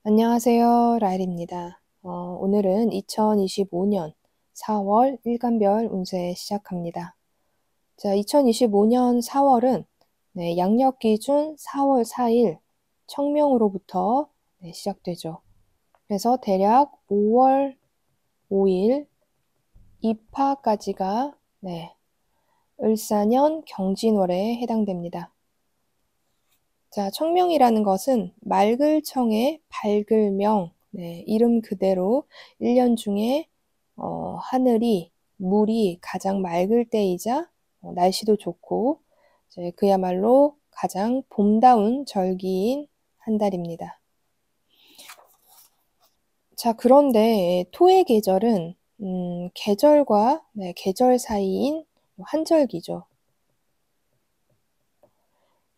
안녕하세요. 라일입니다. 오늘은 2025년 4월 일간별 운세 시작합니다. 자, 2025년 4월은 양력 기준 4월 4일 청명으로부터 시작되죠. 그래서 대략 5월 5일 입하까지가 을사년 경진월에 해당됩니다. 자, 청명이라는 것은 맑을 청의 밝을 명, 이름 그대로 1년 중에 하늘이, 물이 가장 맑을 때이자 날씨도 좋고 그야말로 가장 봄다운 절기인 한 달입니다. 자, 그런데 토의 계절은 계절과 계절 사이인 환절기죠.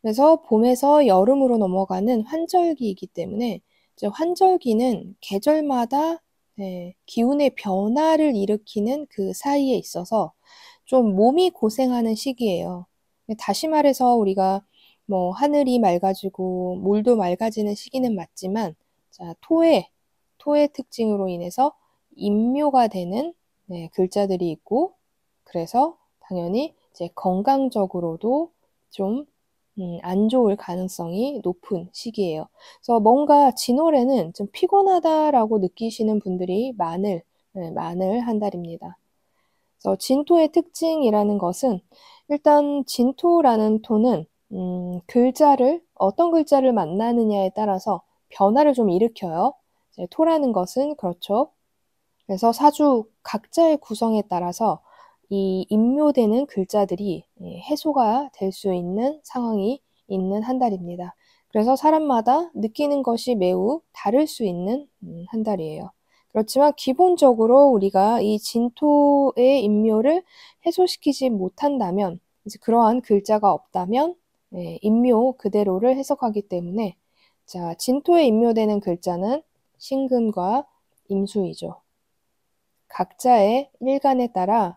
그래서 봄에서 여름으로 넘어가는 환절기이기 때문에 이제 환절기는 계절마다 기운의 변화를 일으키는 그 사이에 있어서 좀 몸이 고생하는 시기예요. 다시 말해서 우리가 뭐 하늘이 맑아지고 물도 맑아지는 시기는 맞지만 자, 토의 특징으로 인해서 인묘가 되는 글자들이 있고 그래서 당연히 이제 건강적으로도 좀 안 좋을 가능성이 높은 시기예요. 그래서 뭔가 진월에는 좀 피곤하다라고 느끼시는 분들이 많을 한 달입니다. 그래서 진토의 특징이라는 것은 일단 진토라는 토는 글자를 어떤 글자를 만나느냐에 따라서 변화를 좀 일으켜요. 토라는 것은 그렇죠. 그래서 사주 각자의 구성에 따라서 이 임묘되는 글자들이 해소가 될 수 있는 상황이 있는 한 달입니다. 그래서 사람마다 느끼는 것이 매우 다를 수 있는 한 달이에요. 그렇지만 기본적으로 우리가 이 진토의 임묘를 해소시키지 못한다면 이제 그러한 글자가 없다면 임묘 그대로를 해석하기 때문에 자, 진토에 임묘되는 글자는 신금과 임수이죠. 각자의 일간에 따라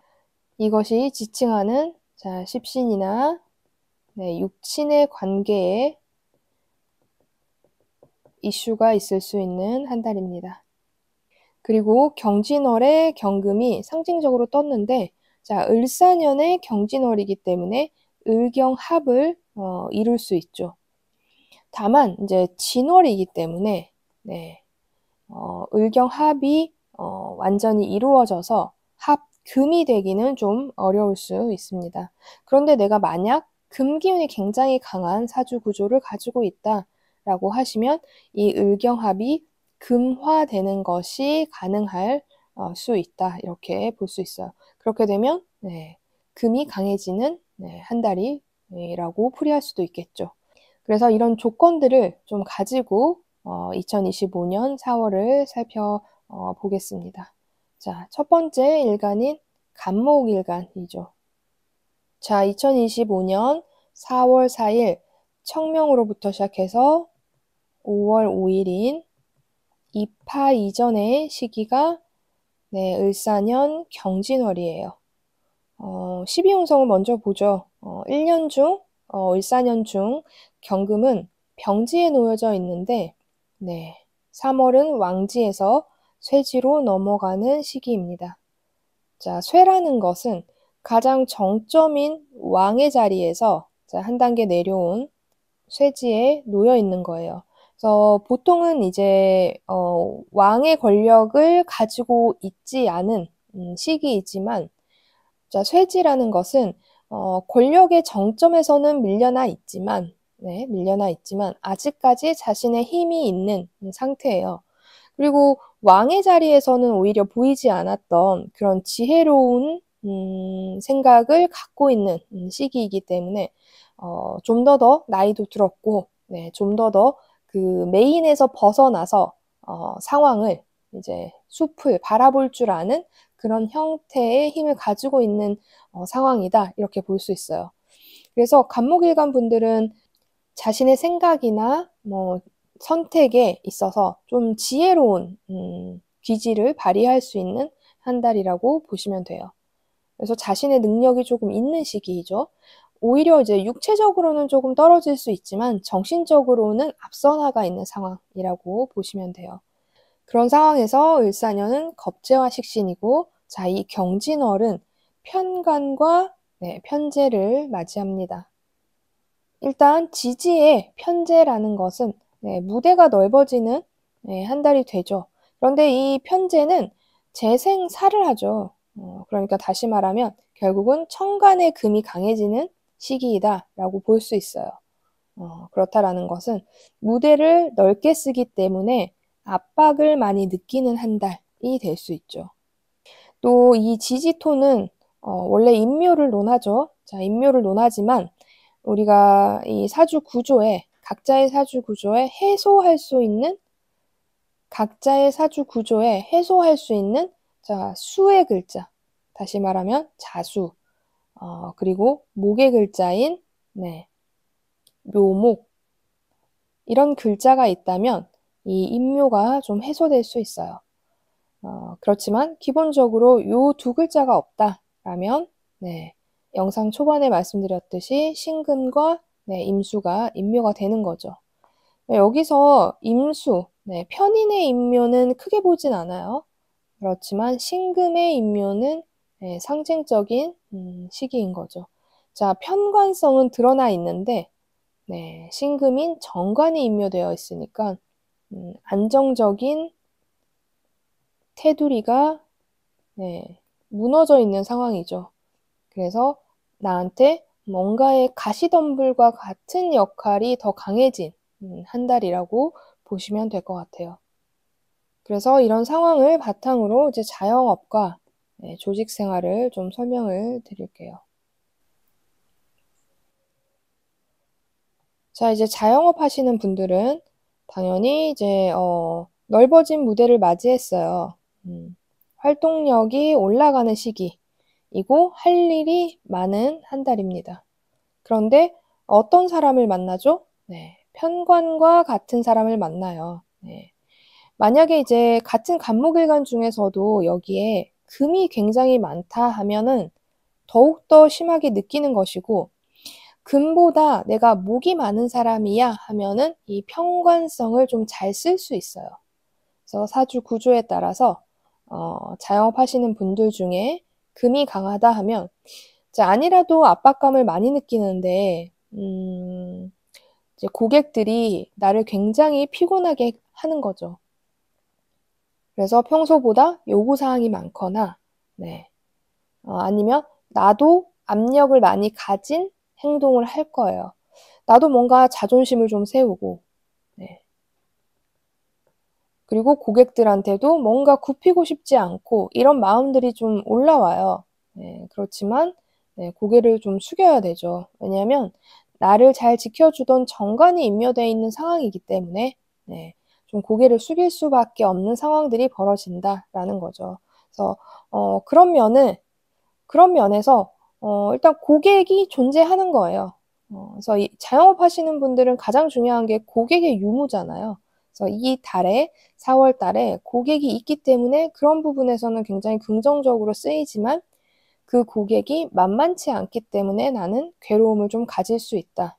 이것이 지칭하는 자, 십신이나 육친의 관계에 이슈가 있을 수 있는 한 달입니다. 그리고 경진월에 경금이 상징적으로 떴는데 자, 을사년의 경진월이기 때문에 을경합을 이룰 수 있죠. 다만 이제 진월이기 때문에 을경합이 완전히 이루어져서 합금이 되기는 좀 어려울 수 있습니다. 그런데 내가 만약 금기운이 굉장히 강한 사주 구조를 가지고 있다라고 하시면 이 을경합이 금화되는 것이 가능할 수 있다. 이렇게 볼 수 있어요. 그렇게 되면 금이 강해지는 한 달이라고 풀이할 수도 있겠죠. 그래서 이런 조건들을 좀 가지고 2025년 4월을 살펴보겠습니다. 자, 첫 번째 일간인 간목일간이죠. 자, 2025년 4월 4일 청명으로부터 시작해서 5월 5일인 입하 이전의 시기가 을사년 경진월이에요. 12운성을 먼저 보죠. 1년 중, 을사년 중 경금은 병지에 놓여져 있는데 3월은 왕지에서 쇠지로 넘어가는 시기입니다. 자, 쇠라는 것은 가장 정점인 왕의 자리에서 한 단계 내려온 쇠지에 놓여 있는 거예요. 그래서 보통은 이제 왕의 권력을 가지고 있지 않은 시기이지만 자, 쇠지라는 것은 권력의 정점에서는 밀려나 있지만 아직까지 자신의 힘이 있는 상태예요. 그리고 왕의 자리에서는 오히려 보이지 않았던 그런 지혜로운 생각을 갖고 있는 시기이기 때문에 좀 더 나이도 들었고 좀 더 그 메인에서 벗어나서 상황을 이제 숲을 바라볼 줄 아는 그런 형태의 힘을 가지고 있는 상황이다 이렇게 볼 수 있어요. 그래서 간목일간 분들은 자신의 생각이나 뭐 선택에 있어서 좀 지혜로운 귀지를 발휘할 수 있는 한 달이라고 보시면 돼요. 그래서 자신의 능력이 조금 있는 시기이죠. 오히려 이제 육체적으로는 조금 떨어질 수 있지만 정신적으로는 앞서 나가 있는 상황이라고 보시면 돼요. 그런 상황에서 을사년은 겁재와 식신이고, 자, 이 경진월은 편관과 편재를 맞이합니다. 일단 지지의 편재라는 것은 무대가 넓어지는 한 달이 되죠. 그런데 이 편재는 재생사를 하죠. 그러니까 다시 말하면 결국은 천간의 금이 강해지는 시기이다라고 볼 수 있어요. 그렇다라는 것은 무대를 넓게 쓰기 때문에 압박을 많이 느끼는 한 달이 될 수 있죠. 또 이 지지토는 원래 인묘를 논하죠. 자, 인묘를 논하지만 우리가 이 사주 구조에, 각자의 사주 구조에 해소할 수 있는, 자, 수의 글자, 다시 말하면 자수, 그리고 목의 글자인 묘목, 이런 글자가 있다면 이 인묘가 좀 해소될 수 있어요. 그렇지만 기본적으로 요 두 글자가 없다라면 영상 초반에 말씀드렸듯이 신금과 임수가 인묘가 되는 거죠. 여기서 임수, 편인의 인묘는 크게 보진 않아요. 그렇지만 신금의 인묘는 상징적인 시기인 거죠. 자, 편관성은 드러나 있는데 신금인 정관이 인묘되어 있으니까 안정적인 테두리가 무너져 있는 상황이죠. 그래서 나한테 뭔가의 가시덤불과 같은 역할이 더 강해진 한 달이라고 보시면 될 것 같아요. 그래서 이런 상황을 바탕으로 이제 자영업과 조직 생활을 좀 설명을 드릴게요. 자, 이제 자영업 하시는 분들은 당연히 이제 넓어진 무대를 맞이했어요. 활동력이 올라가는 시기이고 할 일이 많은 한 달입니다. 그런데 어떤 사람을 만나죠? 편관과 같은 사람을 만나요. 만약에 이제 같은 간목일간 중에서도 여기에 금이 굉장히 많다 하면은 더욱더 심하게 느끼는 것이고, 금보다 내가 목이 많은 사람이야 하면은 이 편관성을 좀 잘 쓸 수 있어요. 그래서 사주 구조에 따라서 자영업 하시는 분들 중에 금이 강하다 하면 이제 아니라도 압박감을 많이 느끼는데 이제 고객들이 나를 굉장히 피곤하게 하는 거죠. 그래서 평소보다 요구사항이 많거나 아니면 나도 압력을 많이 가진 행동을 할 거예요. 나도 뭔가 자존심을 좀 세우고 그리고 고객들한테도 뭔가 굽히고 싶지 않고 이런 마음들이 좀 올라와요. 그렇지만 고개를 좀 숙여야 되죠. 왜냐하면 나를 잘 지켜주던 정관이 인묘되어 있는 상황이기 때문에 좀 고개를 숙일 수밖에 없는 상황들이 벌어진다라는 거죠. 그래서 그런 면에서 일단 고객이 존재하는 거예요. 그래서 이 자영업 하시는 분들은 가장 중요한 게 고객의 유무잖아요. 그래서 이 달에 4월 달에 고객이 있기 때문에 그런 부분에서는 굉장히 긍정적으로 쓰이지만 그 고객이 만만치 않기 때문에 나는 괴로움을 좀 가질 수 있다.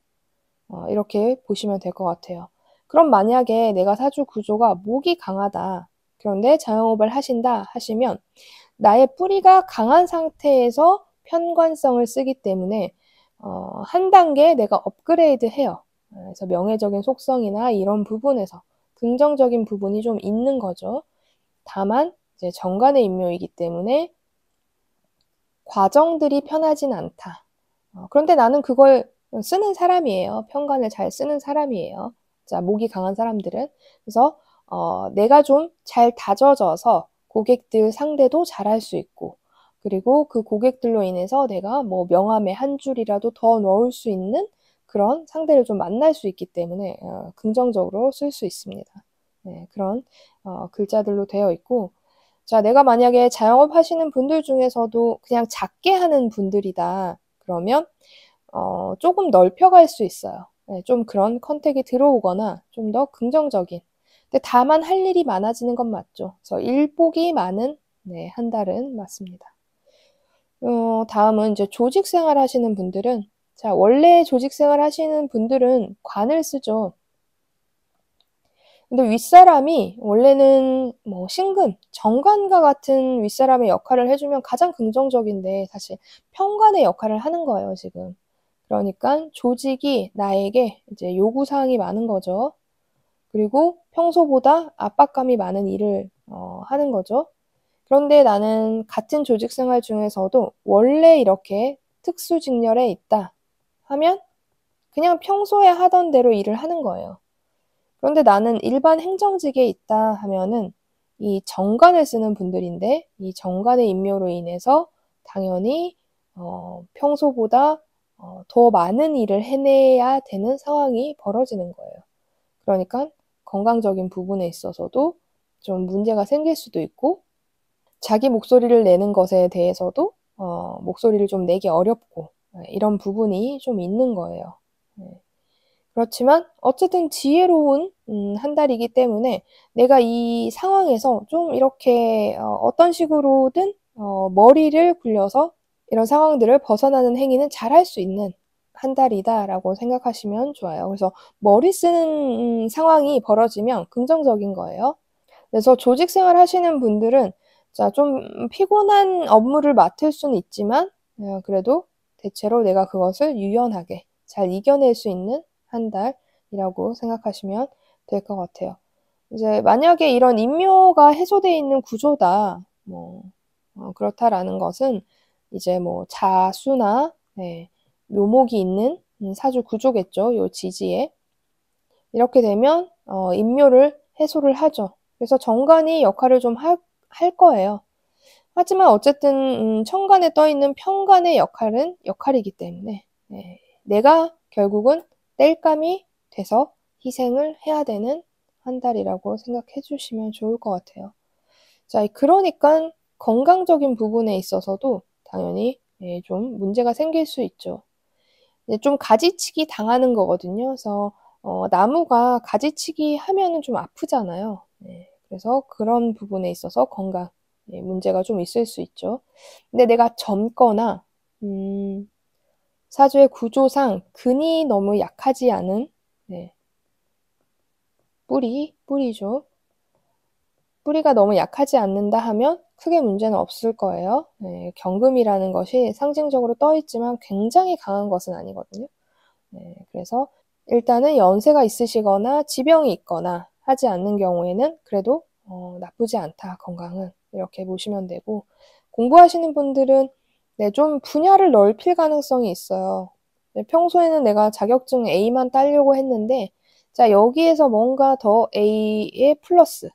이렇게 보시면 될 것 같아요. 그럼 만약에 내가 사주 구조가 목이 강하다. 그런데 자영업을 하신다 하시면 나의 뿌리가 강한 상태에서 편관성을 쓰기 때문에 한 단계 내가 업그레이드 해요. 그래서 명예적인 속성이나 이런 부분에서 긍정적인 부분이 좀 있는 거죠. 다만 이제 정관의 인묘이기 때문에 과정들이 편하진 않다. 그런데 나는 그걸 쓰는 사람이에요. 편관을 잘 쓰는 사람이에요. 자, 목이 강한 사람들은. 그래서 내가 좀 잘 다져져서 고객들 상대도 잘할 수 있고, 그리고 그 고객들로 인해서 내가 뭐 명함에 한 줄이라도 더 넣을 수 있는 그런 상대를 좀 만날 수 있기 때문에 긍정적으로 쓸 수 있습니다. 그런 글자들로 되어 있고, 자, 내가 만약에 자영업 하시는 분들 중에서도 그냥 작게 하는 분들이다. 그러면 조금 넓혀갈 수 있어요. 좀 그런 컨택이 들어오거나 좀 더 긍정적인. 근데 다만 할 일이 많아지는 건 맞죠. 그래서 일복이 많은 한 달은 맞습니다. 다음은 이제 조직 생활 하시는 분들은, 자, 원래 조직 생활 하시는 분들은 관을 쓰죠. 근데 윗사람이 원래는 뭐 신금, 정관과 같은 윗사람의 역할을 해주면 가장 긍정적인데 사실 편관의 역할을 하는 거예요, 지금. 그러니까 조직이 나에게 이제 요구사항이 많은 거죠. 그리고 평소보다 압박감이 많은 일을 하는 거죠. 그런데 나는 같은 조직 생활 중에서도 원래 이렇게 특수직렬에 있다 하면 그냥 평소에 하던 대로 일을 하는 거예요. 그런데 나는 일반 행정직에 있다 하면은 이 정관을 쓰는 분들인데 이 정관의 임묘로 인해서 당연히 평소보다 더 많은 일을 해내야 되는 상황이 벌어지는 거예요. 그러니까 건강적인 부분에 있어서도 좀 문제가 생길 수도 있고 자기 목소리를 내는 것에 대해서도 목소리를 좀 내기 어렵고 이런 부분이 좀 있는 거예요. 네. 그렇지만 어쨌든 지혜로운 한 달이기 때문에 내가 이 상황에서 좀 이렇게 어떤 식으로든 머리를 굴려서 이런 상황들을 벗어나는 행위는 잘할 수 있는 한 달이다라고 생각하시면 좋아요. 그래서 머리 쓰는 상황이 벌어지면 긍정적인 거예요. 그래서 조직 생활 하시는 분들은 자, 좀 피곤한 업무를 맡을 수는 있지만 그래도 대체로 내가 그것을 유연하게 잘 이겨낼 수 있는 한 달이라고 생각하시면 될 것 같아요. 이제 만약에 이런 임묘가 해소되어 있는 구조다, 뭐 그렇다라는 것은 이제 뭐 자수나 네, 묘목이 있는 사주 구조겠죠. 요 지지에 이렇게 되면 임묘를 해소를 하죠. 그래서 정관이 역할을 좀 할 거예요. 하지만 어쨌든 천간에 떠 있는 편간의 역할은 역할이기 때문에 네, 내가 결국은 땔감이 돼서 희생을 해야 되는 한 달이라고 생각해 주시면 좋을 것 같아요. 자, 그러니까 건강적인 부분에 있어서도 당연히 좀 문제가 생길 수 있죠. 좀 가지치기 당하는 거거든요. 그래서 나무가 가지치기 하면은 좀 아프잖아요. 네, 그래서 그런 부분에 있어서 건강 문제가 좀 있을 수 있죠. 근데 내가 젊거나 사주의 구조상 근이 너무 약하지 않은 네, 뿌리죠. 뿌리가 너무 약하지 않는다 하면 크게 문제는 없을 거예요. 네, 경금이라는 것이 상징적으로 떠 있지만 굉장히 강한 것은 아니거든요. 네, 그래서 일단은 연세가 있으시거나 지병이 있거나 하지 않는 경우에는 그래도 나쁘지 않다, 건강은. 이렇게 보시면 되고, 공부하시는 분들은 네, 좀 분야를 넓힐 가능성이 있어요. 네, 평소에는 내가 자격증 A만 따려고 했는데, 자, 여기에서 뭔가 더 A의 플러스,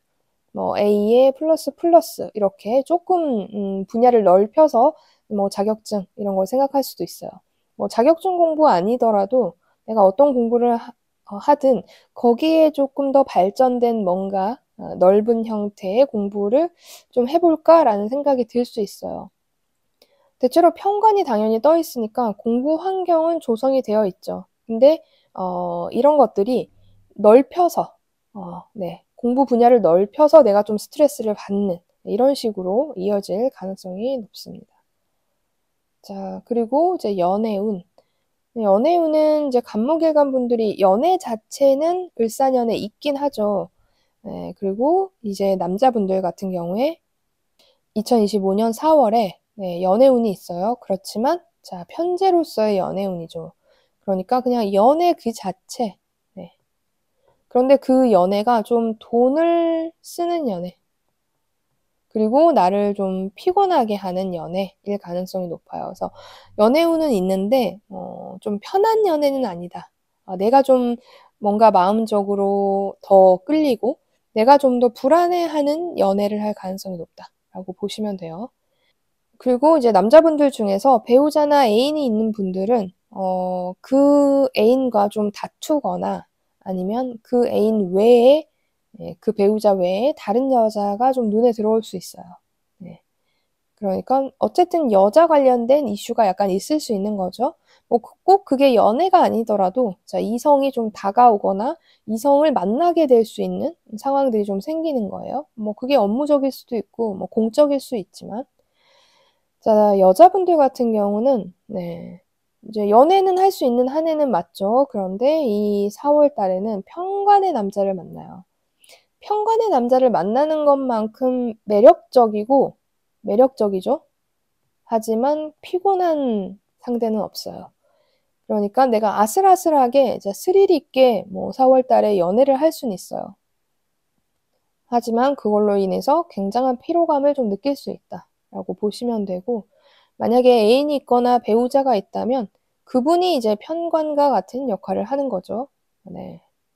뭐 A의 플러스 플러스, 이렇게 조금 분야를 넓혀서 뭐 자격증 이런 걸 생각할 수도 있어요. 뭐 자격증 공부 아니더라도 내가 어떤 공부를 하든 거기에 조금 더 발전된 뭔가 넓은 형태의 공부를 좀 해볼까라는 생각이 들 수 있어요. 대체로 편관이 당연히 떠 있으니까 공부 환경은 조성이 되어 있죠. 근데 이런 것들이 넓혀서 네, 공부 분야를 넓혀서 내가 좀 스트레스를 받는 이런 식으로 이어질 가능성이 높습니다. 자, 그리고 이제 연애운. 연애운은 이제 간목일간 분들이 연애 자체는 을사년에 있긴 하죠. 네, 그리고 이제 남자분들 같은 경우에 2025년 4월에 네, 연애운이 있어요. 그렇지만 자, 편제로서의 연애운이죠. 그러니까 그냥 연애 그 자체. 네. 그런데 그 연애가 좀 돈을 쓰는 연애. 그리고 나를 좀 피곤하게 하는 연애일 가능성이 높아요. 그래서 연애운은 있는데 좀 편한 연애는 아니다. 내가 좀 뭔가 마음적으로 더 끌리고 내가 좀 더 불안해하는 연애를 할 가능성이 높다라고 보시면 돼요. 그리고 이제 남자분들 중에서 배우자나 애인이 있는 분들은 그 애인과 좀 다투거나 아니면 그 애인 외에 그 배우자 외에 다른 여자가 좀 눈에 들어올 수 있어요. 네. 그러니까 어쨌든 여자 관련된 이슈가 약간 있을 수 있는 거죠. 뭐 꼭 그게 연애가 아니더라도 자, 이성이 좀 다가오거나 이성을 만나게 될 수 있는 상황들이 좀 생기는 거예요. 뭐 그게 업무적일 수도 있고 뭐 공적일 수 있지만 자, 여자분들 같은 경우는, 이제 연애는 할 수 있는 한 해는 맞죠. 그런데 이 4월 달에는 편관의 남자를 만나요. 편관의 남자를 만나는 것만큼 매력적이죠. 하지만 피곤한 상대는 없어요. 그러니까 내가 아슬아슬하게 이제 스릴 있게 뭐 4월 달에 연애를 할 수는 있어요. 하지만 그걸로 인해서 굉장한 피로감을 좀 느낄 수 있다라고 보시면 되고, 만약에 애인이 있거나 배우자가 있다면 그분이 이제 편관과 같은 역할을 하는 거죠.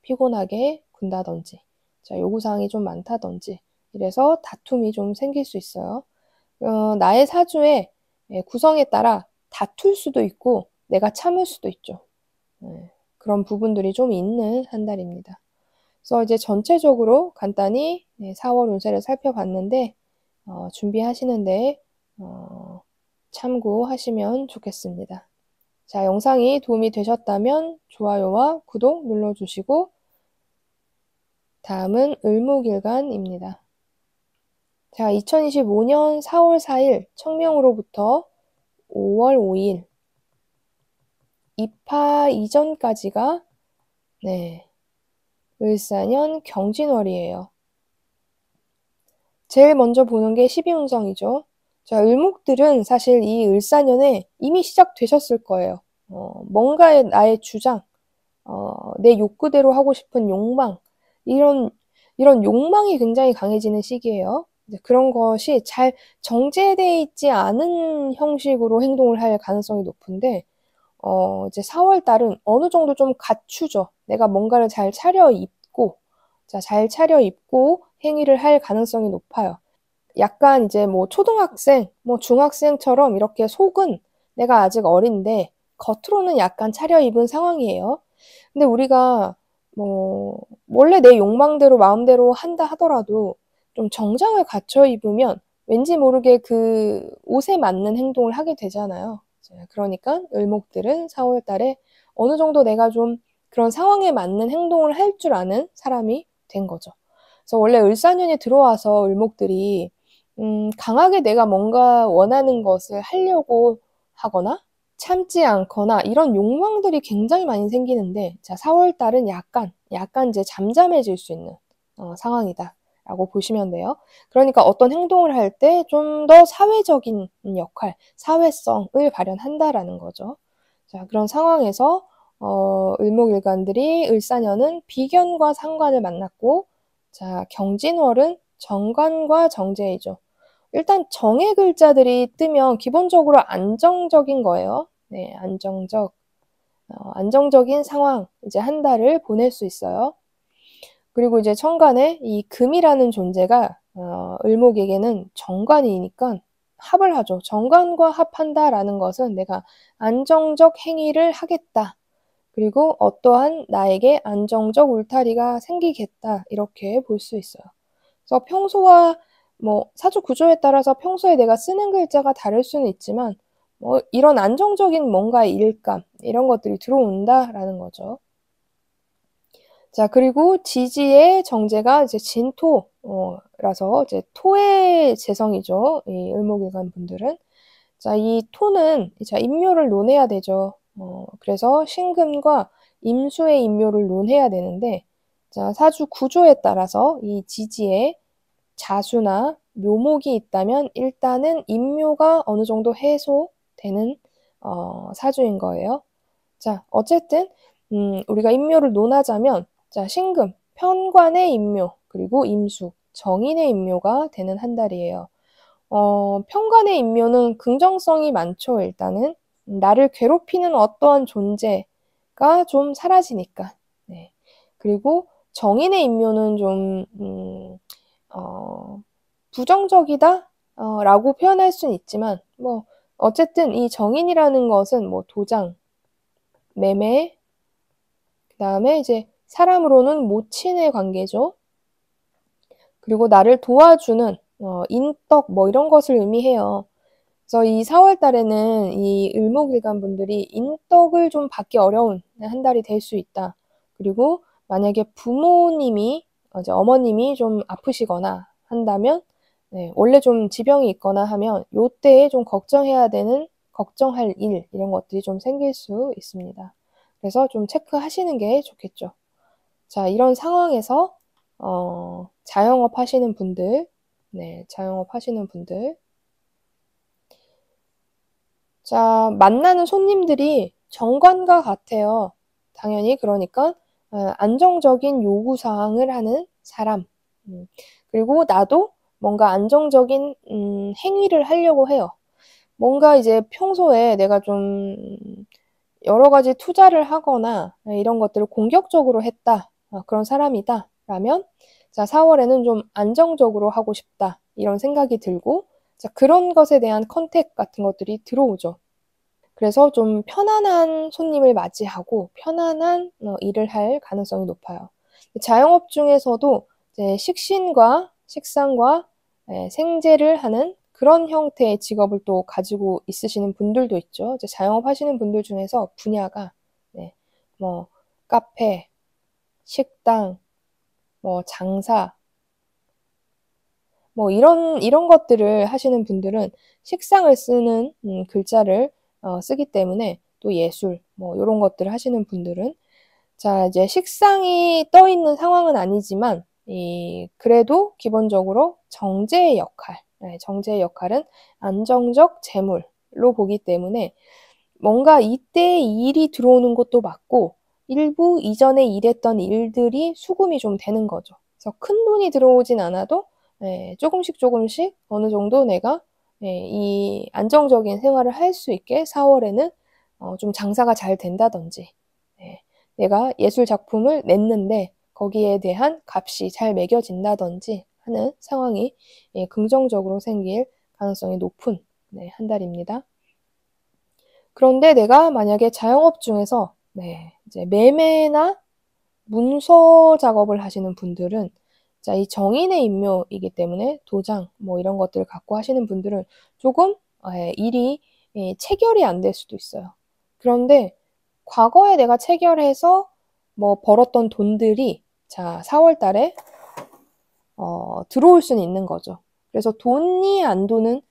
피곤하게 군다든지, 자, 요구사항이 좀 많다든지, 이래서 다툼이 좀 생길 수 있어요. 나의 사주의 구성에 따라 다툴 수도 있고, 내가 참을 수도 있죠. 그런 부분들이 좀 있는 한 달입니다. 그래서 이제 전체적으로 간단히 4월 운세를 살펴봤는데, 준비하시는데 참고하시면 좋겠습니다. 자, 영상이 도움이 되셨다면 좋아요와 구독 눌러주시고, 다음은 을목일간입니다. 자, 2025년 4월 4일 청명으로부터 5월 5일 입하 이전까지가 을사년 경진월이에요. 제일 먼저 보는 게 12운성이죠. 자, 을목들은 사실 이 을사년에 이미 시작되셨을 거예요. 뭔가의 나의 주장, 내 욕구대로 하고 싶은 욕망, 이런 욕망이 굉장히 강해지는 시기예요. 그런 것이 잘 정제되어 있지 않은 형식으로 행동을 할 가능성이 높은데, 이제 4월 달은 어느 정도 좀 갖추죠. 내가 뭔가를 잘 차려입고, 자, 잘 차려입고 행위를 할 가능성이 높아요. 약간 이제 뭐 초등학생, 뭐 중학생처럼 이렇게 속은 내가 아직 어린데 겉으로는 약간 차려입은 상황이에요. 근데 우리가 뭐 원래 내 욕망대로 마음대로 한다 하더라도 좀 정장을 갖춰 입으면 왠지 모르게 그 옷에 맞는 행동을 하게 되잖아요. 그러니까 을목들은 4월 달에 어느 정도 내가 좀 그런 상황에 맞는 행동을 할 줄 아는 사람이 된 거죠. 그래서 원래 을사년이 들어와서 을목들이 강하게 내가 뭔가 원하는 것을 하려고 하거나 참지 않거나 이런 욕망들이 굉장히 많이 생기는데, 자, 4월 달은 약간 이제 잠잠해질 수 있는 상황이다 라고 보시면 돼요. 그러니까 어떤 행동을 할 때 좀 더 사회적인 역할, 사회성을 발현한다라는 거죠. 자, 그런 상황에서 을목일간들이 을사년은 비견과 상관을 만났고, 자, 경진월은 정관과 정제이죠. 일단 정의 글자들이 뜨면 기본적으로 안정적인 거예요. 안정적인 상황, 이제 한 달을 보낼 수 있어요. 그리고 이제 천간에 이 금이라는 존재가 을목에게는 정관이니까 합을 하죠. 정관과 합한다라는 것은 내가 안정적 행위를 하겠다. 그리고 어떠한 나에게 안정적 울타리가 생기겠다. 이렇게 볼 수 있어요. 그래서 평소와 뭐 사주 구조에 따라서 평소에 내가 쓰는 글자가 다를 수는 있지만 뭐 이런 안정적인 뭔가의 일감 이런 것들이 들어온다라는 거죠. 자, 그리고 지지의 정제가 이제 진토라서 이제 토의 재성이죠. 이 을목일간 분들은. 자, 이 토는 자, 임묘를 논해야 되죠. 그래서 신금과 임수의 임묘를 논해야 되는데, 자, 사주 구조에 따라서 이 지지에 자수나 묘목이 있다면 일단은 임묘가 어느 정도 해소되는 사주인 거예요. 자, 어쨌든 우리가 임묘를 논하자면, 자, 신금, 편관의 임묘, 그리고 임수, 정인의 임묘가 되는 한 달이에요. 편관의 임묘는 긍정성이 많죠, 일단은. 나를 괴롭히는 어떠한 존재가 좀 사라지니까. 네. 그리고 정인의 임묘는 좀, 부정적이다? 라고 표현할 수는 있지만, 뭐, 어쨌든 이 정인이라는 것은 뭐 도장, 매매, 그 다음에 이제 사람으로는 모친의 관계죠. 그리고 나를 도와주는 인덕 뭐 이런 것을 의미해요. 그래서 이 4월 달에는 이 을목일간 분들이 인덕을 좀 받기 어려운 한 달이 될 수 있다. 그리고 만약에 부모님이 이제 어머님이 좀 아프시거나 한다면 네, 원래 좀 지병이 있거나 하면 요때에 좀 걱정할 일, 이런 것들이 좀 생길 수 있습니다. 그래서 좀 체크하시는 게 좋겠죠. 자, 이런 상황에서, 자영업 하시는 분들, 네, 자영업 하시는 분들. 자, 만나는 손님들이 정관과 같아요. 당연히, 그러니까, 안정적인 요구사항을 하는 사람. 그리고 나도 뭔가 안정적인, 행위를 하려고 해요. 뭔가 이제 평소에 내가 좀 여러 가지 투자를 하거나 이런 것들을 공격적으로 했다. 그런 사람이다. 라면, 자, 4월에는 좀 안정적으로 하고 싶다. 이런 생각이 들고, 자, 그런 것에 대한 컨택 같은 것들이 들어오죠. 그래서 좀 편안한 손님을 맞이하고 편안한 일을 할 가능성이 높아요. 자영업 중에서도 이제 식신과 식상과 생재를 하는 그런 형태의 직업을 또 가지고 있으시는 분들도 있죠. 이제 자영업 하시는 분들 중에서 분야가 네, 뭐 카페, 식당, 뭐 장사, 뭐 이런 것들을 하시는 분들은 식상을 쓰는 글자를 쓰기 때문에 또 예술 뭐 이런 것들을 하시는 분들은 자 이제 식상이 떠 있는 상황은 아니지만 그래도 기본적으로 정제의 역할, 정제의 역할은 안정적 재물로 보기 때문에 뭔가 이때 일이 들어오는 것도 맞고 일부 이전에 일했던 일들이 수금이 좀 되는 거죠. 그래서 큰 돈이 들어오진 않아도 조금씩 조금씩 어느 정도 내가 이 안정적인 생활을 할 수 있게 4월에는 좀 장사가 잘 된다든지 내가 예술 작품을 냈는데 거기에 대한 값이 잘 매겨진다든지 하는 상황이 긍정적으로 생길 가능성이 높은 한 달입니다. 그런데 내가 만약에 자영업 중에서 이제 매매나 문서 작업을 하시는 분들은 자, 이 정인의 인묘이기 때문에 도장 뭐 이런 것들을 갖고 하시는 분들은 조금 일이 체결이 안 될 수도 있어요. 그런데 과거에 내가 체결해서 뭐 벌었던 돈들이 자, 4월 달에 들어올 수는 있는 거죠. 그래서 돈이 안 도는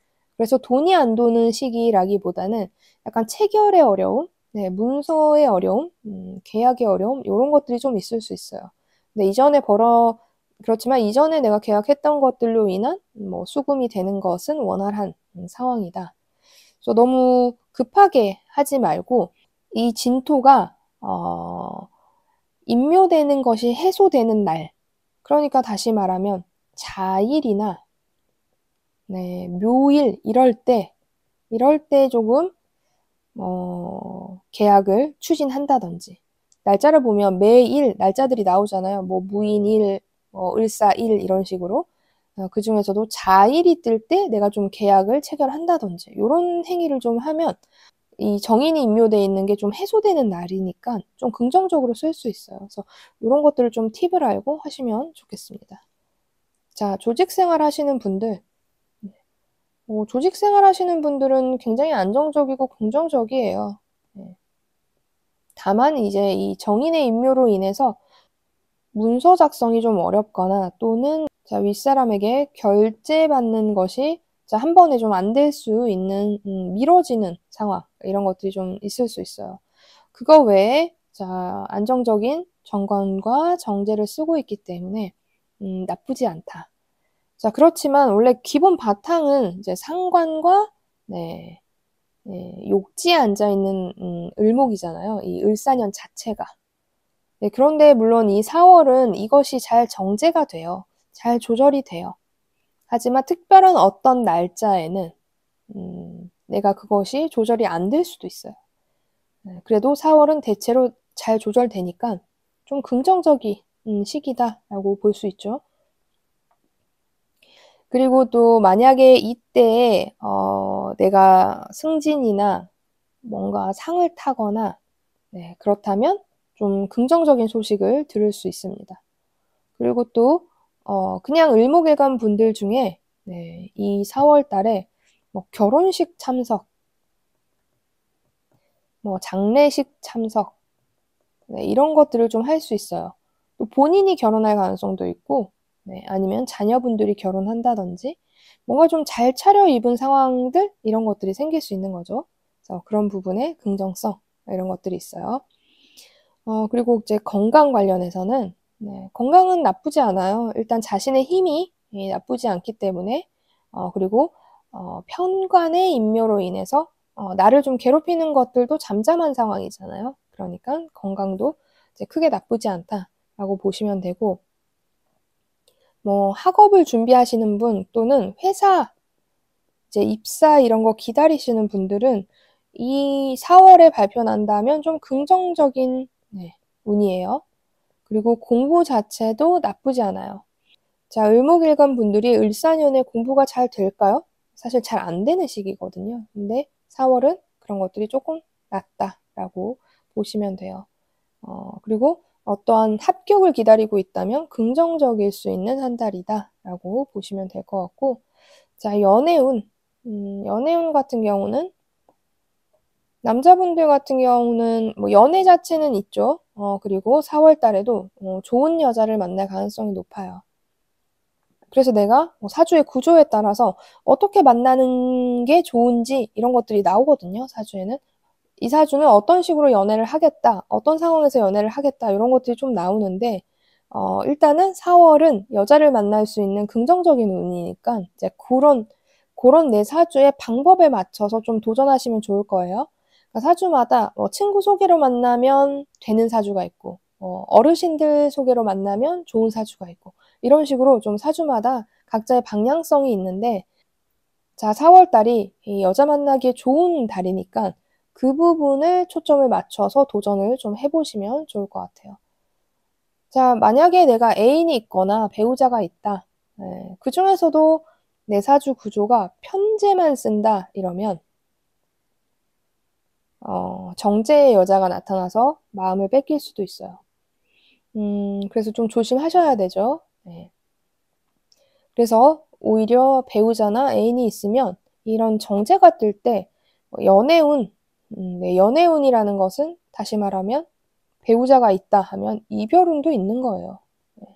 시기라기보다는 약간 체결의 어려움, 문서의 어려움, 계약의 어려움, 이런 것들이 좀 있을 수 있어요. 근데 그렇지만 이전에 내가 계약했던 것들로 인한 뭐 수금이 되는 것은 원활한 상황이다. 그래서 너무 급하게 하지 말고 이 진토가 인묘되는 것이 해소되는 날. 그러니까 다시 말하면 자일이나 묘일 이럴 때 조금 계약을 추진한다든지 날짜를 보면 매일 날짜들이 나오잖아요. 뭐 무인일, 을사일 이런 식으로 그 중에서도 자일이 뜰 때 내가 좀 계약을 체결한다든지 이런 행위를 좀 하면 이 정인이 인묘되어 있는 게 좀 해소되는 날이니까 좀 긍정적으로 쓸 수 있어요. 그래서 이런 것들을 좀 팁을 알고 하시면 좋겠습니다. 자, 조직 생활 하시는 분들, 조직 생활 하시는 분들은 굉장히 안정적이고 긍정적이에요. 다만 이제 이 정인의 인묘로 인해서 문서 작성이 좀 어렵거나 또는 자, 윗사람에게 결제받는 것이 자, 한 번에 좀 안 될 수 있는 미뤄지는 상황 이런 것들이 좀 있을 수 있어요. 그거 외에 자, 안정적인 정관과 정제를 쓰고 있기 때문에 나쁘지 않다. 자, 그렇지만 원래 기본 바탕은 이제 상관과 욕지에 앉아 있는 을목이잖아요. 이 을사년 자체가. 네, 그런데 물론 이 4월은 이것이 잘 정제가 돼요. 잘 조절이 돼요. 하지만 특별한 어떤 날짜에는 내가 그것이 조절이 안 될 수도 있어요. 그래도 4월은 대체로 잘 조절되니까 좀 긍정적인 시기다라고 볼 수 있죠. 그리고 또 만약에 이때 내가 승진이나 뭔가 상을 타거나 그렇다면 좀 긍정적인 소식을 들을 수 있습니다. 그리고 또 그냥 을목일간 분들 중에 이 4월 달에 뭐 결혼식 참석, 뭐 장례식 참석 이런 것들을 좀 할 수 있어요. 또 본인이 결혼할 가능성도 있고 아니면 자녀분들이 결혼한다든지 뭔가 좀 잘 차려입은 상황들 이런 것들이 생길 수 있는 거죠. 그래서 그런 부분에 긍정성 이런 것들이 있어요. 그리고 이제 건강 관련해서는 건강은 나쁘지 않아요. 일단 자신의 힘이 나쁘지 않기 때문에 그리고 편관의 인묘로 인해서 나를 좀 괴롭히는 것들도 잠잠한 상황이잖아요. 그러니까 건강도 이제 크게 나쁘지 않다라고 보시면 되고 뭐 학업을 준비하시는 분 또는 회사 이제 입사 이런 거 기다리시는 분들은 이 4월에 발표 난다면 좀 긍정적인 운이에요. 그리고 공부 자체도 나쁘지 않아요. 자, 을목일간 분들이 을사년에 공부가 잘 될까요? 사실 잘 안 되는 시기거든요. 근데 4월은 그런 것들이 조금 낫다라고 보시면 돼요. 그리고 어떠한 합격을 기다리고 있다면 긍정적일 수 있는 한 달이다라고 보시면 될 것 같고, 자, 연애운. 연애운 같은 경우는 남자분들 같은 경우는 뭐 연애 자체는 있죠. 그리고 4월 달에도 좋은 여자를 만날 가능성이 높아요. 그래서 내가 사주의 구조에 따라서 어떻게 만나는 게 좋은지 이런 것들이 나오거든요, 사주에는. 이 사주는 어떤 식으로 연애를 하겠다, 어떤 상황에서 연애를 하겠다 이런 것들이 좀 나오는데 일단은 4월은 여자를 만날 수 있는 긍정적인 운이니까 이제 그런 내 사주의 방법에 맞춰서 좀 도전하시면 좋을 거예요. 그러니까 사주마다 친구 소개로 만나면 되는 사주가 있고 어르신들 소개로 만나면 좋은 사주가 있고 이런 식으로 좀 사주마다 각자의 방향성이 있는데 자, 4월 달이 이 여자 만나기에 좋은 달이니까 그 부분을 초점을 맞춰서 도전을 좀 해보시면 좋을 것 같아요. 자, 만약에 내가 애인이 있거나 배우자가 있다. 그 중에서도 내 사주 구조가 편제만 쓴다 이러면 정제의 여자가 나타나서 마음을 뺏길 수도 있어요. 그래서 좀 조심하셔야 되죠. 네. 그래서 오히려 배우자나 애인이 있으면 이런 정제가 뜰 때 연애운, 연애운이라는 것은 다시 말하면 배우자가 있다 하면 이별운도 있는 거예요. 네.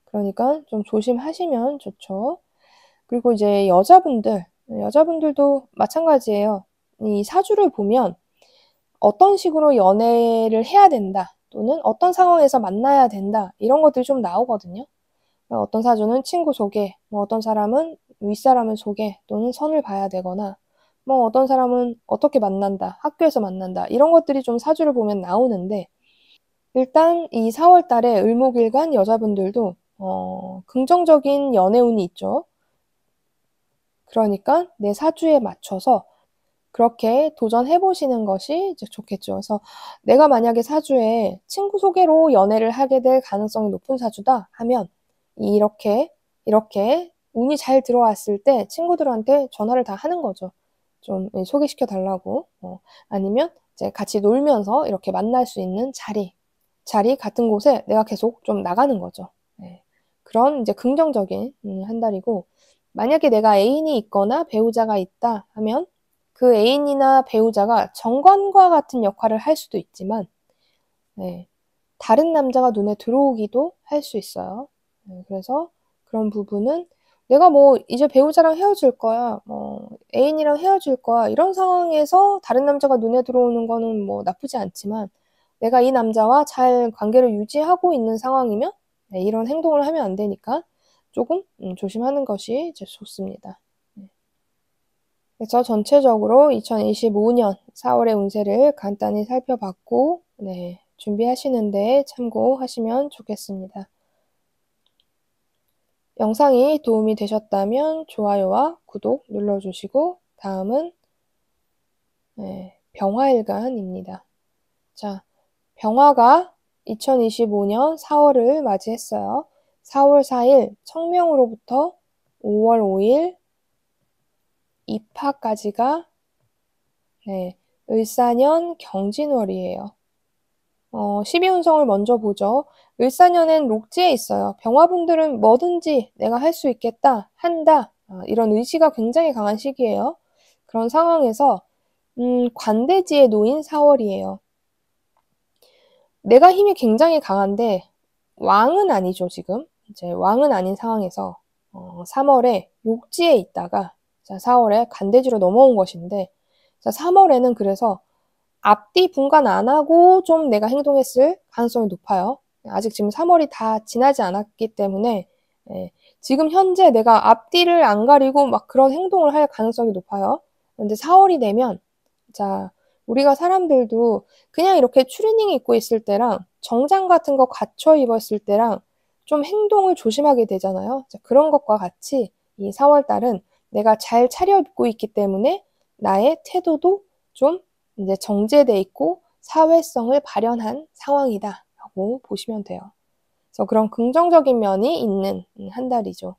그러니까 좀 조심하시면 좋죠. 그리고 이제 여자분들도 마찬가지예요. 이 사주를 보면 어떤 식으로 연애를 해야 된다 또는 어떤 상황에서 만나야 된다 이런 것들이 좀 나오거든요. 어떤 사주는 친구 소개, 뭐 어떤 사람은 윗사람을 소개 또는 선을 봐야 되거나 뭐 어떤 사람은 어떻게 만난다, 학교에서 만난다 이런 것들이 좀 사주를 보면 나오는데 일단 이 4월 달에 을목일간 여자분들도 긍정적인 연애운이 있죠. 그러니까 내 사주에 맞춰서 그렇게 도전해 보시는 것이 이제 좋겠죠. 그래서 내가 만약에 사주에 친구 소개로 연애를 하게 될 가능성이 높은 사주다 하면 이렇게 운이 잘 들어왔을 때 친구들한테 전화를 다 하는 거죠. 좀 소개시켜 달라고. 아니면 이제 같이 놀면서 이렇게 만날 수 있는 자리 같은 곳에 내가 계속 좀 나가는 거죠. 네. 그런 이제 긍정적인 한 달이고 만약에 내가 애인이 있거나 배우자가 있다 하면 그 애인이나 배우자가 정관과 같은 역할을 할 수도 있지만 네, 다른 남자가 눈에 들어오기도 할 수 있어요. 그래서 그런 부분은 내가 뭐 이제 배우자랑 헤어질 거야, 애인이랑 헤어질 거야 이런 상황에서 다른 남자가 눈에 들어오는 거는 뭐 나쁘지 않지만 내가 이 남자와 잘 관계를 유지하고 있는 상황이면 이런 행동을 하면 안 되니까 조금 조심하는 것이 이제 좋습니다. 그래서 전체적으로 2025년 4월의 운세를 간단히 살펴봤고 준비하시는 데 참고하시면 좋겠습니다. 영상이 도움이 되셨다면 좋아요와 구독 눌러주시고 다음은 병화일간입니다. 자, 병화가 2025년 4월을 맞이했어요. 4월 4일 청명으로부터 5월 5일 입하까지가 을사년 경진월이에요. 12운성을 먼저 보죠. 을사년엔 록지에 있어요. 병화분들은 뭐든지 내가 할 수 있겠다, 한다 이런 의지가 굉장히 강한 시기예요. 그런 상황에서 관대지에 놓인 4월이에요. 내가 힘이 굉장히 강한데 왕은 아니죠, 지금. 이제 왕은 아닌 상황에서 3월에 욕지에 있다가 자, 4월에 간대지로 넘어온 것인데 자, 3월에는 그래서 앞뒤 분간 안 하고 좀 내가 행동했을 가능성이 높아요. 아직 지금 3월이 다 지나지 않았기 때문에 예, 지금 현재 내가 앞뒤를 안 가리고 막 그런 행동을 할 가능성이 높아요. 근데 4월이 되면 자, 우리가 사람들도 그냥 이렇게 추리닝 입고 있을 때랑 정장 같은 거 갖춰 입었을 때랑 좀 행동을 조심하게 되잖아요. 자, 그런 것과 같이 이 4월 달은 내가 잘 차려입고 있기 때문에 나의 태도도 좀 이제 정제돼 있고 사회성을 발현한 상황이다 라고 보시면 돼요. 그래서 그런 긍정적인 면이 있는 한 달이죠.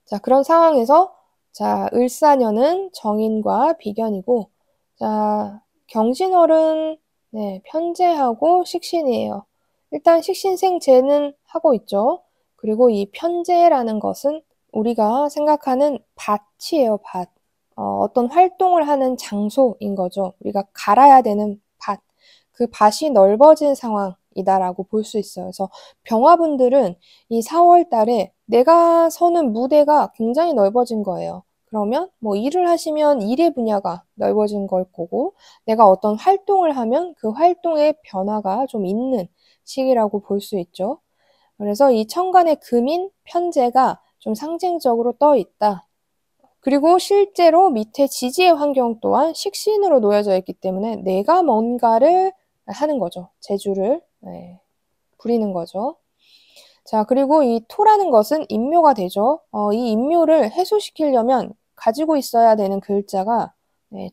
자, 그런 상황에서 자, 을사년은 정인과 비견이고 자, 경신월은 네, 편재하고 식신이에요. 일단 식신생재는 하고 있죠. 그리고 이 편재라는 것은 우리가 생각하는 밭이에요, 밭. 어떤 활동을 하는 장소인 거죠. 우리가 갈아야 되는 밭. 그 밭이 넓어진 상황이다라고 볼 수 있어요. 그래서 병화분들은 이 4월 달에 내가 서는 무대가 굉장히 넓어진 거예요. 그러면 뭐 일을 하시면 일의 분야가 넓어진 걸 거고 내가 어떤 활동을 하면 그 활동의 변화가 좀 있는 시기라고 볼 수 있죠. 그래서 이 천간의 금인 편재가 좀 상징적으로 떠 있다. 그리고 실제로 밑에 지지의 환경 또한 식신으로 놓여져 있기 때문에 내가 뭔가를 하는 거죠. 재주를 부리는 거죠. 자, 그리고 이 토라는 것은 인묘가 되죠. 이 인묘를 해소시키려면 가지고 있어야 되는 글자가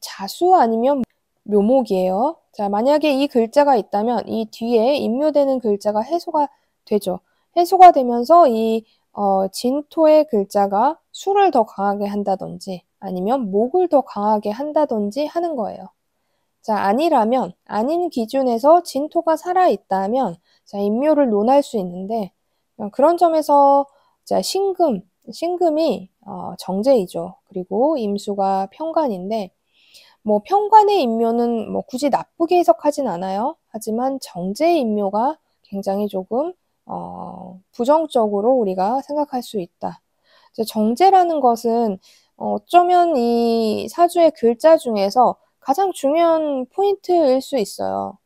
자수 아니면 묘목이에요. 자, 만약에 이 글자가 있다면 이 뒤에 인묘되는 글자가 해소가 되죠. 해소가 되면서 이 진토의 글자가 수를 더 강하게 한다든지 아니면 목을 더 강하게 한다든지 하는 거예요. 자, 아니라면 아닌 기준에서 진토가 살아있다면 자, 인묘를 논할 수 있는데 그런 점에서 자, 신금이 정제이죠. 그리고 임수가 편관인데 뭐 편관의 인묘는 뭐 굳이 나쁘게 해석하진 않아요. 하지만 정제의 인묘가 굉장히 조금 부정적으로 우리가 생각할 수 있다. 정제라는 것은 어쩌면 이 사주의 글자 중에서 가장 중요한 포인트일 수 있어요.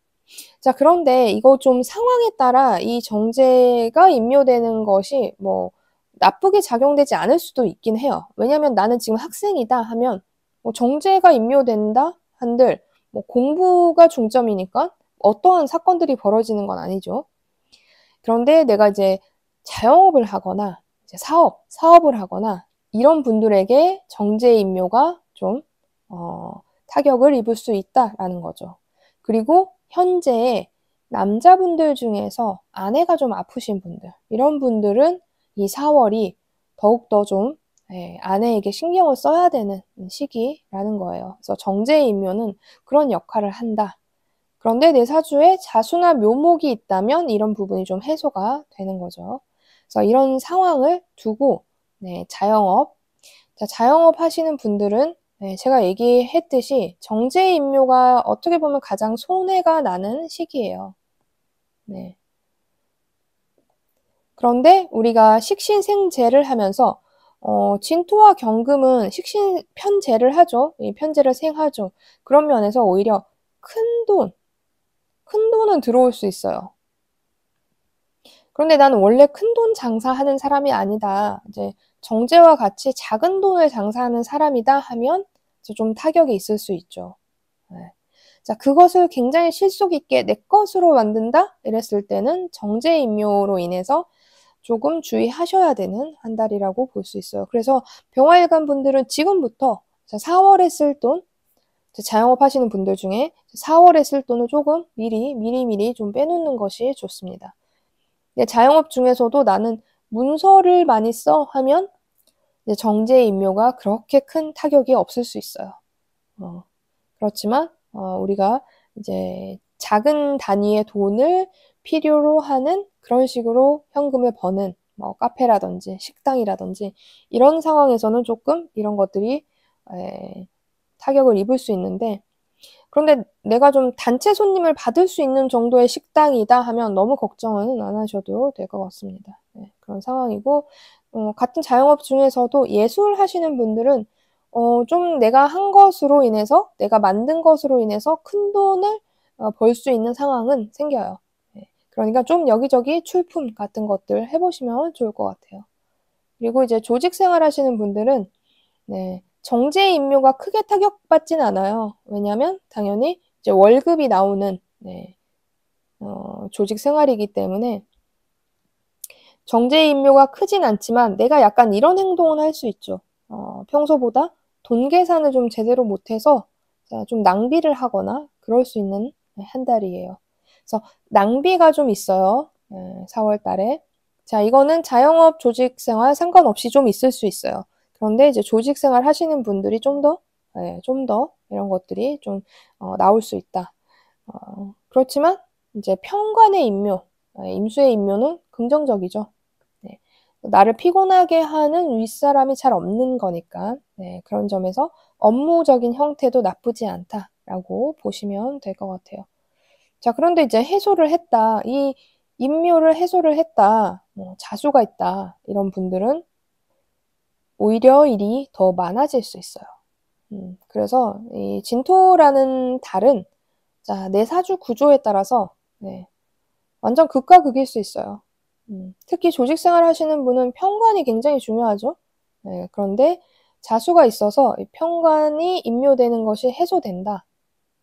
자, 그런데 이거 좀 상황에 따라 이 정제가 인묘되는 것이 뭐 나쁘게 작용되지 않을 수도 있긴 해요. 왜냐면 나는 지금 학생이다 하면 뭐 정제가 인묘된다 한들 뭐 공부가 중점이니까 어떠한 사건들이 벌어지는 건 아니죠. 그런데 내가 이제 자영업을 하거나 이제 사업을 하거나 이런 분들에게 정제의 인묘가 좀 타격을 입을 수 있다라는 거죠. 그리고 현재 남자분들 중에서 아내가 좀 아프신 분들, 이런 분들은 이 4월이 더욱더 좀 아내에게 신경을 써야 되는 시기라는 거예요. 그래서 정제의 인묘는 그런 역할을 한다. 그런데 내 사주에 자수나 묘목이 있다면 이런 부분이 좀 해소가 되는 거죠. 그래서 이런 상황을 두고 자영업, 자, 자영업 하시는 분들은 제가 얘기했듯이 정제인묘가 어떻게 보면 가장 손해가 나는 시기예요. 네. 그런데 우리가 식신생재를 하면서 진토와 경금은 식신 편재를 하죠. 이 편재를 생하죠. 그런 면에서 오히려 큰 돈은 들어올 수 있어요. 그런데 나는 원래 큰 돈 장사하는 사람이 아니다. 이제 정제와 같이 작은 돈을 장사하는 사람이다 하면 좀 타격이 있을 수 있죠. 네. 자, 그것을 굉장히 실속 있게 내 것으로 만든다? 이랬을 때는 정제인묘로 인해서 조금 주의하셔야 되는 한 달이라고 볼 수 있어요. 그래서 병화일간 분들은 지금부터 4월에 쓸 돈, 자영업 하시는 분들 중에 4월에 쓸 돈을 조금 미리 좀 빼놓는 것이 좋습니다. 자영업 중에서도 나는 문서를 많이 써 하면 정제의 인묘가 그렇게 큰 타격이 없을 수 있어요. 그렇지만 우리가 이제 작은 단위의 돈을 필요로 하는 그런 식으로 현금을 버는 뭐 카페라든지 식당이라든지 이런 상황에서는 조금 이런 것들이 타격을 입을 수 있는데 그런데 내가 좀 단체 손님을 받을 수 있는 정도의 식당이다 하면 너무 걱정은 안 하셔도 될 것 같습니다. 네, 그런 상황이고, 같은 자영업 중에서도 예술 하시는 분들은 좀 내가 한 것으로 인해서, 내가 만든 것으로 인해서 큰 돈을 벌 수 있는 상황은 생겨요. 네. 그러니까 좀 여기저기 출품 같은 것들 해보시면 좋을 것 같아요. 그리고 이제 조직 생활 하시는 분들은 네, 정제 임묘가 크게 타격받진 않아요. 왜냐하면 당연히 이제 월급이 나오는 네, 조직 생활이기 때문에 정제 임묘가 크진 않지만 내가 약간 이런 행동은 할 수 있죠. 평소보다 돈 계산을 좀 제대로 못해서 좀 낭비를 하거나 그럴 수 있는 한 달이에요. 그래서 낭비가 좀 있어요. 4월 달에. 자, 이거는 자영업 조직 생활 상관없이 좀 있을 수 있어요. 그런데 이제 조직 생활 하시는 분들이 좀 더 이런 것들이 좀 나올 수 있다. 그렇지만 이제 편관의 임묘, 임수의 임묘는 긍정적이죠. 네. 나를 피곤하게 하는 윗사람이 잘 없는 거니까 네, 그런 점에서 업무적인 형태도 나쁘지 않다라고 보시면 될 것 같아요. 자, 그런데 이제 해소를 했다. 이 임묘를 해소를 했다. 뭐 자수가 있다. 이런 분들은 오히려 일이 더 많아질 수 있어요. 그래서 이 진토라는 달은 자, 내 사주 구조에 따라서 네, 완전 극과 극일 수 있어요. 특히 조직 생활 하시는 분은 편관이 굉장히 중요하죠. 네, 그런데 자수가 있어서 이 편관이 임묘되는 것이 해소된다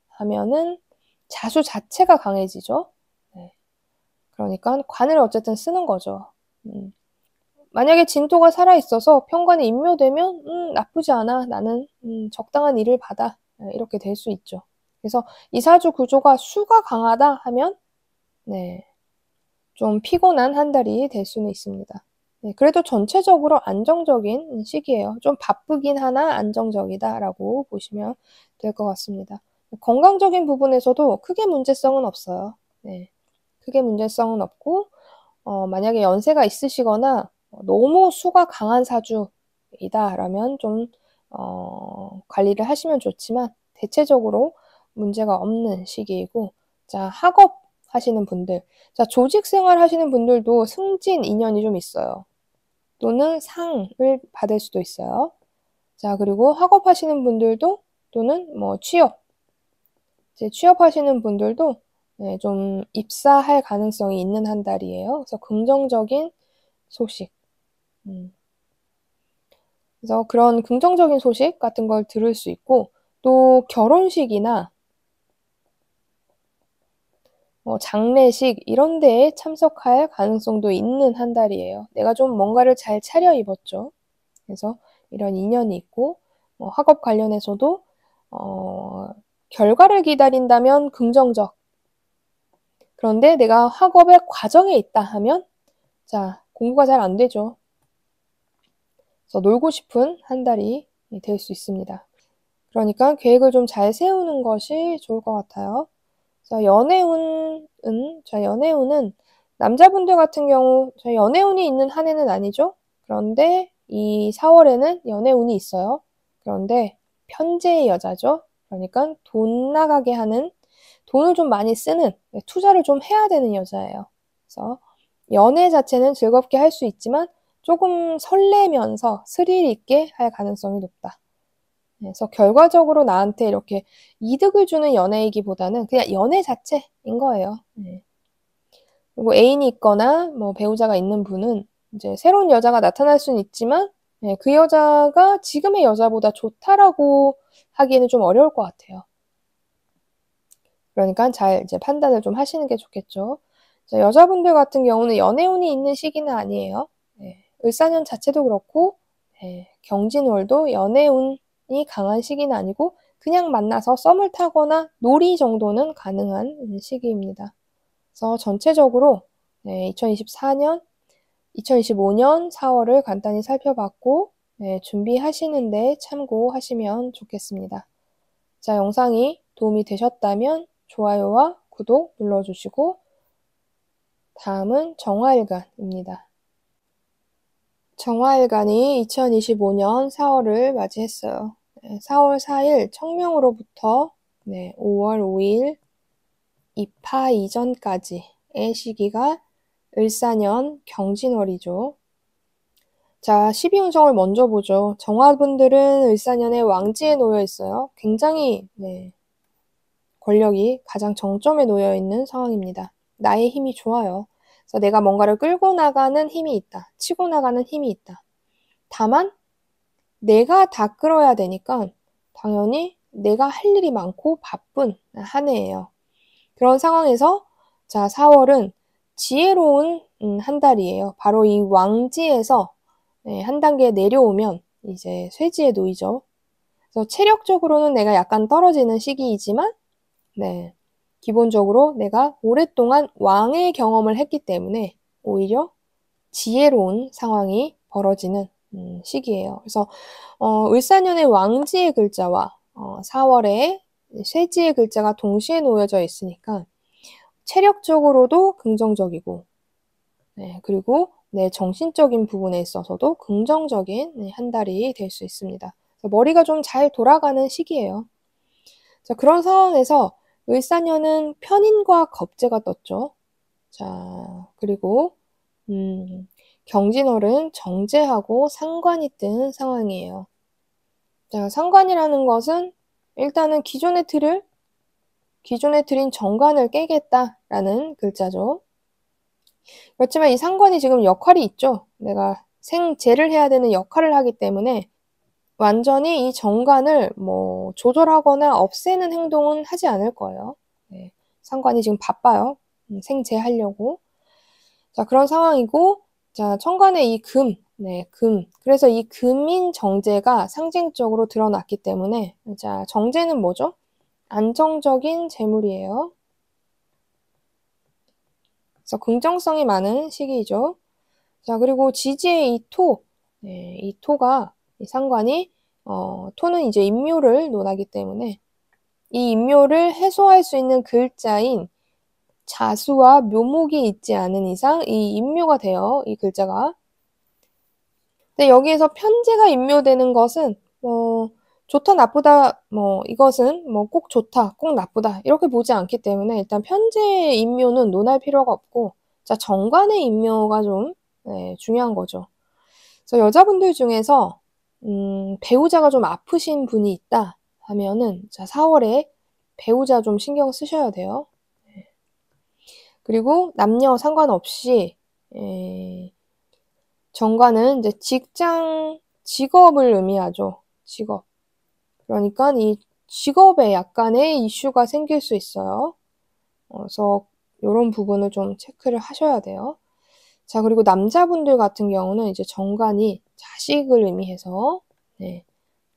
하면은 자수 자체가 강해지죠. 네, 그러니까 관을 어쨌든 쓰는 거죠. 만약에 진토가 살아있어서 편관이 임묘되면 나쁘지 않아. 나는 적당한 일을 받아. 네, 이렇게 될 수 있죠. 그래서 이 사주 구조가 수가 강하다 하면 네, 좀 피곤한 한 달이 될 수는 있습니다. 네, 그래도 전체적으로 안정적인 시기예요. 좀 바쁘긴 하나 안정적이다라고 보시면 될 것 같습니다. 건강적인 부분에서도 크게 문제성은 없어요. 네, 크게 문제성은 없고 만약에 연세가 있으시거나 너무 수가 강한 사주이다라면 좀 관리를 하시면 좋지만 대체적으로 문제가 없는 시기이고 자, 학업 하시는 분들 자, 조직 생활 하시는 분들도 승진 인연이 좀 있어요. 또는 상을 받을 수도 있어요. 자, 그리고 학업 하시는 분들도 또는 뭐 이제 취업하시는 분들도 네, 좀 입사할 가능성이 있는 한 달이에요. 그래서 긍정적인 소식. 그래서 그런 긍정적인 소식 같은 걸 들을 수 있고 또 결혼식이나 장례식 이런 데에 참석할 가능성도 있는 한 달이에요. 내가 좀 뭔가를 잘 차려입었죠. 그래서 이런 인연이 있고 학업 관련해서도 결과를 기다린다면 긍정적. 그런데 내가 학업의 과정에 있다 하면 자, 공부가 잘 안 되죠. 그래서 놀고 싶은 한 달이 될 수 있습니다. 그러니까 계획을 좀 잘 세우는 것이 좋을 것 같아요. 자, 연애운은 남자분들 같은 경우, 연애운이 있는 한 해는 아니죠? 그런데 이 4월에는 연애운이 있어요. 그런데 편재의 여자죠? 그러니까 돈 나가게 하는, 돈을 좀 많이 쓰는, 투자를 좀 해야 되는 여자예요. 그래서 연애 자체는 즐겁게 할 수 있지만 조금 설레면서 스릴 있게 할 가능성이 높다. 그래서 결과적으로 나한테 이렇게 이득을 주는 연애이기보다는 그냥 연애 자체인 거예요. 네. 그리고 애인이 있거나 뭐 배우자가 있는 분은 이제 새로운 여자가 나타날 수는 있지만 네, 그 여자가 지금의 여자보다 좋다라고 하기에는 좀 어려울 것 같아요. 그러니까 잘 이제 판단을 좀 하시는 게 좋겠죠. 자, 여자분들 같은 경우는 연애운이 있는 시기는 아니에요. 네, 을사년 자체도 그렇고 네, 경진월도 연애운이 강한 시기는 아니고 그냥 만나서 썸을 타거나 놀이 정도는 가능한 시기입니다. 그래서 전체적으로 네, 2024년, 2025년 4월을 간단히 살펴봤고 네, 준비하시는데 참고하시면 좋겠습니다. 자, 영상이 도움이 되셨다면 좋아요와 구독 눌러주시고 다음은 정화일간입니다. 정화일간이 2025년 4월을 맞이했어요. 4월 4일 청명으로부터 5월 5일 입하 이전까지의 시기가 을사년 경진월이죠. 자, 12운성을 먼저 보죠. 정화분들은 을사년의 왕지에 놓여 있어요. 굉장히 권력이 가장 정점에 놓여 있는 상황입니다. 나의 힘이 좋아요. 그래서 내가 뭔가를 끌고 나가는 힘이 있다. 치고 나가는 힘이 있다. 다만 내가 다 끌어야 되니까 당연히 내가 할 일이 많고 바쁜 한 해예요. 그런 상황에서 자, 4월은 지혜로운 한 달이에요. 바로 이 왕지에서 한 단계 내려오면 이제 쇠지에 놓이죠. 그래서 체력적으로는 내가 약간 떨어지는 시기이지만 기본적으로 내가 오랫동안 왕의 경험을 했기 때문에 오히려 지혜로운 상황이 벌어지는 시기예요. 그래서 을사년의 왕지의 글자와 4월의 쇠지의 글자가 동시에 놓여져 있으니까 체력적으로도 긍정적이고 그리고 내 정신적인 부분에 있어서도 긍정적인 한 달이 될 수 있습니다. 머리가 좀 잘 돌아가는 시기예요. 자, 그런 상황에서 을사년은 편인과 겁재가 떴죠. 자, 그리고 경진월은 정제하고 상관이 뜬 상황이에요. 자, 상관이라는 것은 일단은 기존의 틀인 정관을 깨겠다라는 글자죠. 그렇지만 이 상관이 지금 역할이 있죠. 내가 생재를 해야 되는 역할을 하기 때문에 완전히 이 정관을 뭐 조절하거나 없애는 행동은 하지 않을 거예요. 상관이 지금 바빠요. 생재하려고. 자, 그런 상황이고, 자, 천간에 이 금, 금. 그래서 이 금인 정제가 상징적으로 드러났기 때문에, 자, 정제는 뭐죠? 안정적인 재물이에요. 그래서 긍정성이 많은 시기이죠. 자, 그리고 지지의 이 토, 이 토가, 이 상관이, 토는 이제 인묘를 논하기 때문에, 이 인묘를 해소할 수 있는 글자인 자수와 묘목이 있지 않은 이상 이 인묘가 돼요. 이 글자가. 근데 여기에서 편제가 인묘되는 것은 좋다 나쁘다 이것은 꼭 좋다 꼭 나쁘다 이렇게 보지 않기 때문에 일단 편제의 인묘는 논할 필요가 없고 자 정관의 인묘가 좀 중요한 거죠. 그래서 여자분들 중에서 배우자가 좀 아프신 분이 있다 하면은 자 4월에 배우자 좀 신경 쓰셔야 돼요. 그리고 남녀 상관없이 정관은 이제 직업을 의미하죠. 직업. 그러니까 이 직업에 약간의 이슈가 생길 수 있어요. 그래서 이런 부분을 좀 체크를 하셔야 돼요. 자, 그리고 남자분들 같은 경우는 이제 정관이 자식을 의미해서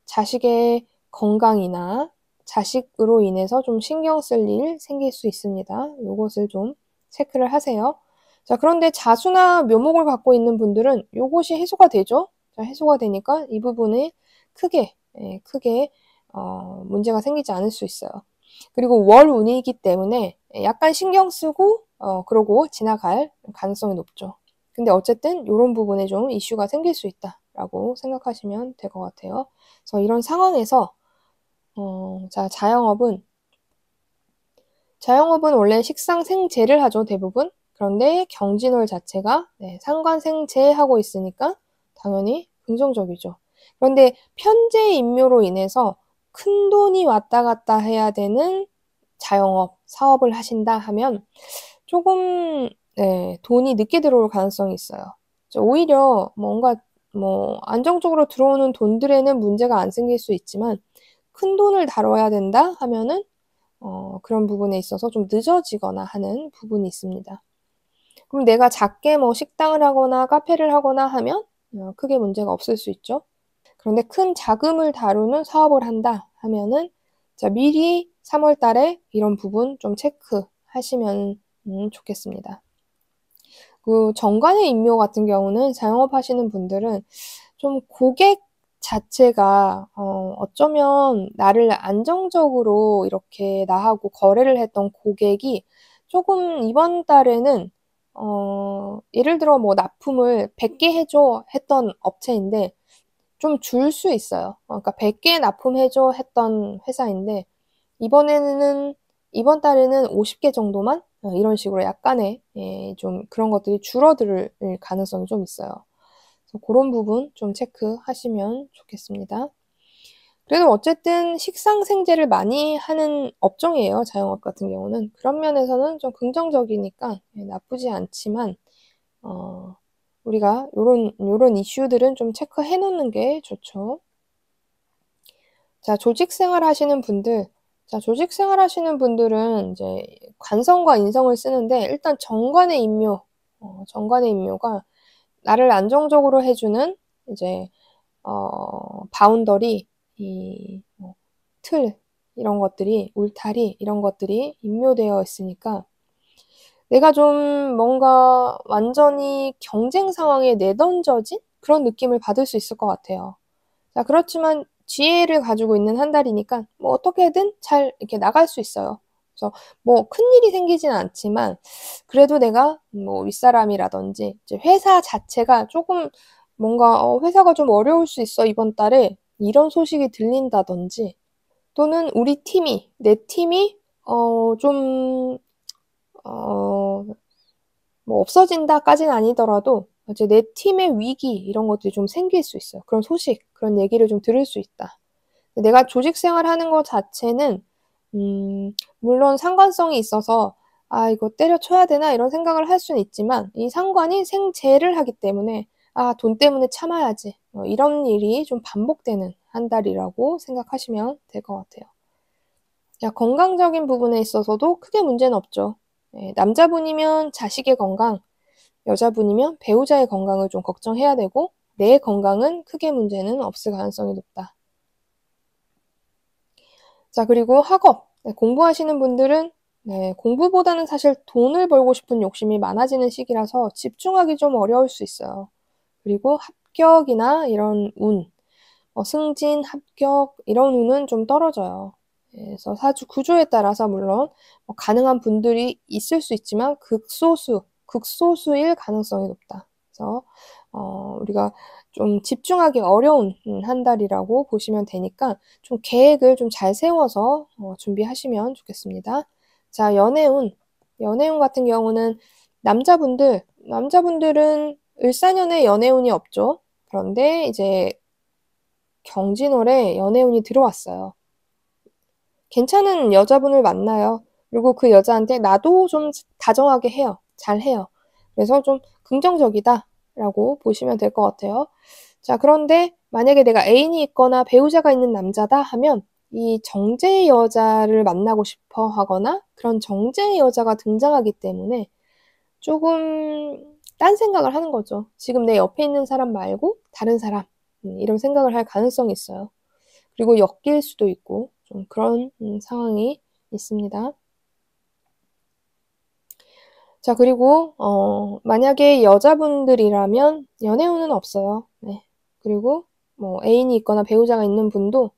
자식의 건강이나 자식으로 인해서 좀 신경 쓸 일 생길 수 있습니다. 이것을 좀 체크를 하세요. 자, 그런데 자수나 묘목을 갖고 있는 분들은 이것이 해소가 되죠. 자, 해소가 되니까 이 부분에 크게 문제가 생기지 않을 수 있어요. 그리고 월운이기 때문에 약간 신경 쓰고 그러고 지나갈 가능성이 높죠. 근데 어쨌든 이런 부분에 좀 이슈가 생길 수 있다라고 생각하시면 될 것 같아요. 그래서 이런 상황에서 자, 자영업은 원래 식상생재를 하죠, 대부분. 그런데 경진월 자체가 상관생재하고 있으니까 당연히 긍정적이죠. 그런데 편재인묘로 인해서 큰 돈이 왔다 갔다 해야 되는 자영업, 사업을 하신다 하면 조금 돈이 늦게 들어올 가능성이 있어요. 오히려 뭔가 안정적으로 들어오는 돈들에는 문제가 안 생길 수 있지만 큰 돈을 다뤄야 된다 하면은 그런 부분에 있어서 좀 늦어지거나 하는 부분이 있습니다. 그럼 내가 작게 식당을 하거나 카페를 하거나 하면 크게 문제가 없을 수 있죠. 그런데 큰 자금을 다루는 사업을 한다 하면은 자, 미리 3월 달에 이런 부분 좀 체크하시면 좋겠습니다. 그 정관의 인묘 같은 경우는 자영업 하시는 분들은 좀 고객 자체가 어쩌면 나를 안정적으로 이렇게 나하고 거래를 했던 고객이 조금 이번 달에는 예를 들어 납품을 100개 해줘 했던 업체인데 좀 줄 수 있어요. 그러니까 100개 납품해줘 했던 회사인데 이번 달에는 50개 정도만 이런 식으로 약간의 좀 그런 것들이 줄어들 가능성이 좀 있어요. 그래서 그런 부분 좀 체크하시면 좋겠습니다. 그래도 어쨌든 식상생재를 많이 하는 업종이에요, 자영업 같은 경우는. 그런 면에서는 좀 긍정적이니까 나쁘지 않지만 우리가 요런 이슈들은 좀 체크해 놓는 게 좋죠. 자, 조직생활 하시는 분들. 자, 조직생활 하시는 분들은 이제 관성과 인성을 쓰는데 일단 정관의 정관의 임묘가 나를 안정적으로 해주는 이제 바운더리, 틀, 이런 것들이, 울타리, 이런 것들이 임묘되어 있으니까 내가 좀 뭔가 완전히 경쟁 상황에 내던져진 그런 느낌을 받을 수 있을 것 같아요. 자, 그렇지만 지혜를 가지고 있는 한 달이니까 뭐 어떻게든 잘 이렇게 나갈 수 있어요. 그래서 뭐 큰일이 생기진 않지만 그래도 내가 뭐 윗사람이라든지 이제 회사 자체가 조금 뭔가 회사가 좀 어려울 수 있어 이번 달에 이런 소식이 들린다든지 또는 내 팀이 좀 뭐 없어진다까지는 아니더라도 이제 내 팀의 위기 이런 것들이 좀 생길 수 있어요. 그런 소식, 그런 얘기를 좀 들을 수 있다. 내가 조직 생활하는 것 자체는 물론 상관성이 있어서 아, 이거 때려쳐야 되나 이런 생각을 할 수는 있지만 이 상관이 생재를 하기 때문에 아, 돈 때문에 참아야지. 이런 일이 좀 반복되는 한 달이라고 생각하시면 될 것 같아요. 자, 건강적인 부분에 있어서도 크게 문제는 없죠. 남자분이면 자식의 건강, 여자분이면 배우자의 건강을 좀 걱정해야 되고 내 건강은 크게 문제는 없을 가능성이 높다. 자, 그리고 학업. 공부하시는 분들은 공부보다는 사실 돈을 벌고 싶은 욕심이 많아지는 시기라서 집중하기 좀 어려울 수 있어요. 그리고 합격이나 이런 운, 승진, 합격 이런 운은 좀 떨어져요. 그래서 사주 구조에 따라서 물론 가능한 분들이 있을 수 있지만 극소수일 가능성이 높다. 그래서 우리가 좀 집중하기 어려운 한 달이라고 보시면 되니까 좀 계획을 좀 잘 세워서 준비하시면 좋겠습니다. 자, 연애운. 연애운 같은 경우는 남자분들은 을사년에 연애운이 없죠. 그런데 이제 경진월에 연애운이 들어왔어요. 괜찮은 여자분을 만나요. 그리고 그 여자한테 나도 좀 다정하게 해요. 잘해요. 그래서 좀 긍정적이다라고 보시면 될 것 같아요. 자, 그런데 만약에 내가 애인이 있거나 배우자가 있는 남자다 하면 이 정제의 여자를 만나고 싶어 하거나 그런 정제의 여자가 등장하기 때문에 조금 딴 생각을 하는 거죠. 지금 내 옆에 있는 사람 말고 다른 사람, 이런 생각을 할 가능성이 있어요. 그리고 엮일 수도 있고 좀 그런 상황이 있습니다. 자, 그리고 만약에 여자분들이라면 연애운은 없어요. 네. 그리고 뭐 애인이 있거나 배우자가 있는 분도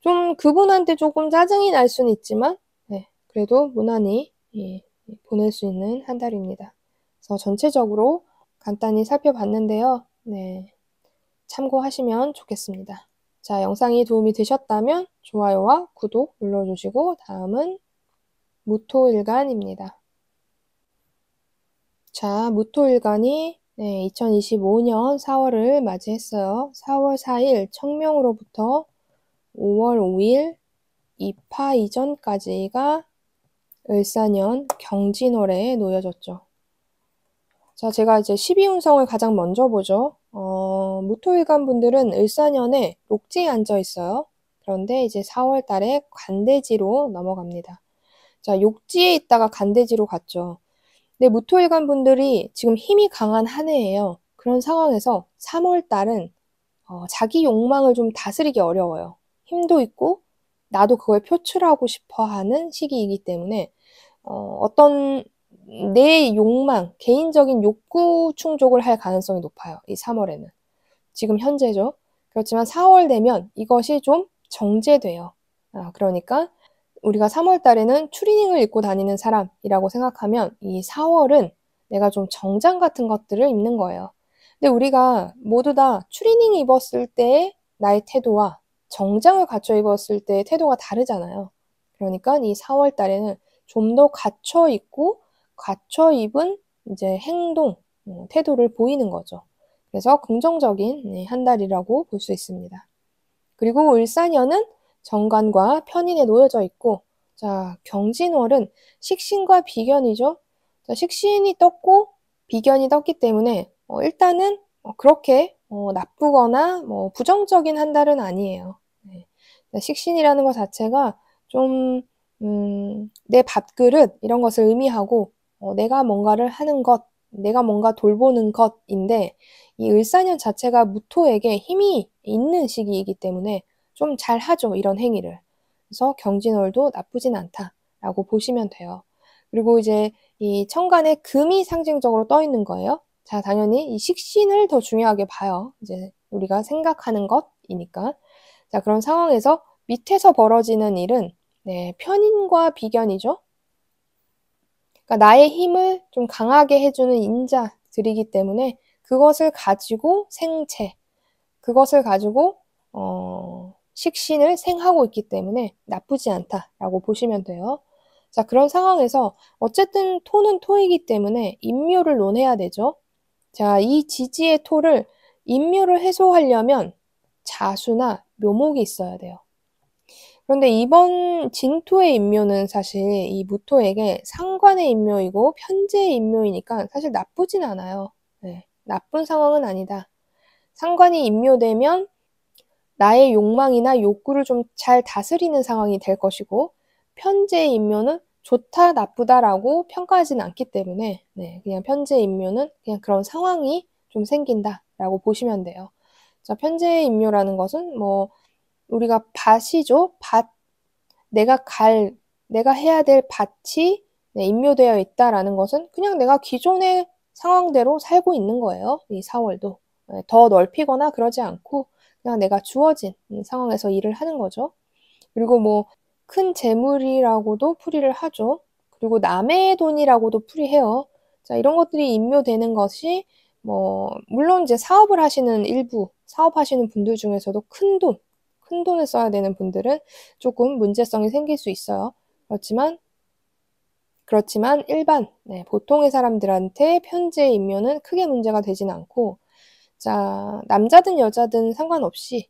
좀 그분한테 조금 짜증이 날 수는 있지만 네, 그래도 무난히 보낼 수 있는 한 달입니다. 그래서 전체적으로 간단히 살펴봤는데요. 네, 참고하시면 좋겠습니다. 자, 영상이 도움이 되셨다면 좋아요와 구독 눌러주시고 다음은 무토일간입니다. 자, 무토일간이 2025년 4월을 맞이했어요. 4월 4일 청명으로부터 5월 5일 입하 이전까지가 을사년 경진월에 놓여졌죠. 자, 제가 이제 12운성을 가장 먼저 보죠. 무토일간 분들은 을사년에 록지에 앉아 있어요. 그런데 이제 4월 달에 간대지로 넘어갑니다. 자, 욕지에 있다가 간대지로 갔죠. 근데 무토일간 분들이 지금 힘이 강한 한 해예요. 그런 상황에서 3월 달은 자기 욕망을 좀 다스리기 어려워요. 힘도 있고 나도 그걸 표출하고 싶어 하는 시기이기 때문에 어떤 내 욕망, 개인적인 욕구 충족을 할 가능성이 높아요. 이 3월에는. 지금 현재죠. 그렇지만 4월 되면 이것이 좀 정제돼요. 그러니까 우리가 3월 달에는 추리닝을 입고 다니는 사람이라고 생각하면 이 4월은 내가 좀 정장 같은 것들을 입는 거예요. 근데 우리가 모두 다 추리닝 입었을 때의 나의 태도와 정장을 갖춰 입었을 때의 태도가 다르잖아요. 그러니까 이 4월 달에는 좀 더 갖춰 입고 갖춰 입은 이제 행동, 태도를 보이는 거죠. 그래서 긍정적인 한 달이라고 볼 수 있습니다. 그리고 을사년은 정관과 편인에 놓여져 있고, 자, 경진월은 식신과 비견이죠. 자, 식신이 떴고 비견이 떴기 때문에 일단은 그렇게 나쁘거나 부정적인 한 달은 아니에요. 네. 식신이라는 것 자체가 좀 내 밥그릇 이런 것을 의미하고 내가 뭔가를 하는 것, 내가 뭔가 돌보는 것인데 이 을사년 자체가 무토에게 힘이 있는 시기이기 때문에 좀 잘하죠, 이런 행위를. 그래서 경진월도 나쁘진 않다라고 보시면 돼요. 그리고 이제 이 천간에 금이 상징적으로 떠 있는 거예요. 자, 당연히 이 식신을 더 중요하게 봐요. 이제 우리가 생각하는 것이니까. 자, 그런 상황에서 밑에서 벌어지는 일은 편인과 비견이죠. 그러니까 나의 힘을 좀 강하게 해주는 인자들이기 때문에 그것을 가지고 생체, 그것을 가지고 식신을 생하고 있기 때문에 나쁘지 않다라고 보시면 돼요. 자, 그런 상황에서 어쨌든 토는 토이기 때문에 인묘를 논해야 되죠. 자, 이 지지의 토를 인묘를 해소하려면 자수나 묘목이 있어야 돼요. 그런데 이번 진토의 인묘는 사실 이 무토에게 상관의 인묘이고 편재의 인묘이니까 사실 나쁘진 않아요. 네, 나쁜 상황은 아니다. 상관이 인묘되면 나의 욕망이나 욕구를 좀 잘 다스리는 상황이 될 것이고 편재의 인묘는 좋다 나쁘다라고 평가하지는 않기 때문에 그냥 편재의 인묘는 그냥 그런 상황이 좀 생긴다라고 보시면 돼요. 자, 편재의 인묘라는 것은 우리가 밭이죠. 밭, 내가 해야 될 밭이 인묘되어 있다라는 것은 그냥 내가 기존의 상황대로 살고 있는 거예요. 이 4월도. 더 넓히거나 그러지 않고 그냥 내가 주어진 상황에서 일을 하는 거죠. 그리고 큰 재물이라고도 풀이를 하죠. 그리고 남의 돈이라고도 풀이해요. 자, 이런 것들이 인묘되는 것이 물론 이제 사업을 하시는 일부, 사업하시는 분들 중에서도 큰 돈을 써야 되는 분들은 조금 문제성이 생길 수 있어요. 그렇지만 일반, 보통의 사람들한테 편재의 인묘는 크게 문제가 되진 않고, 자, 남자든 여자든 상관없이,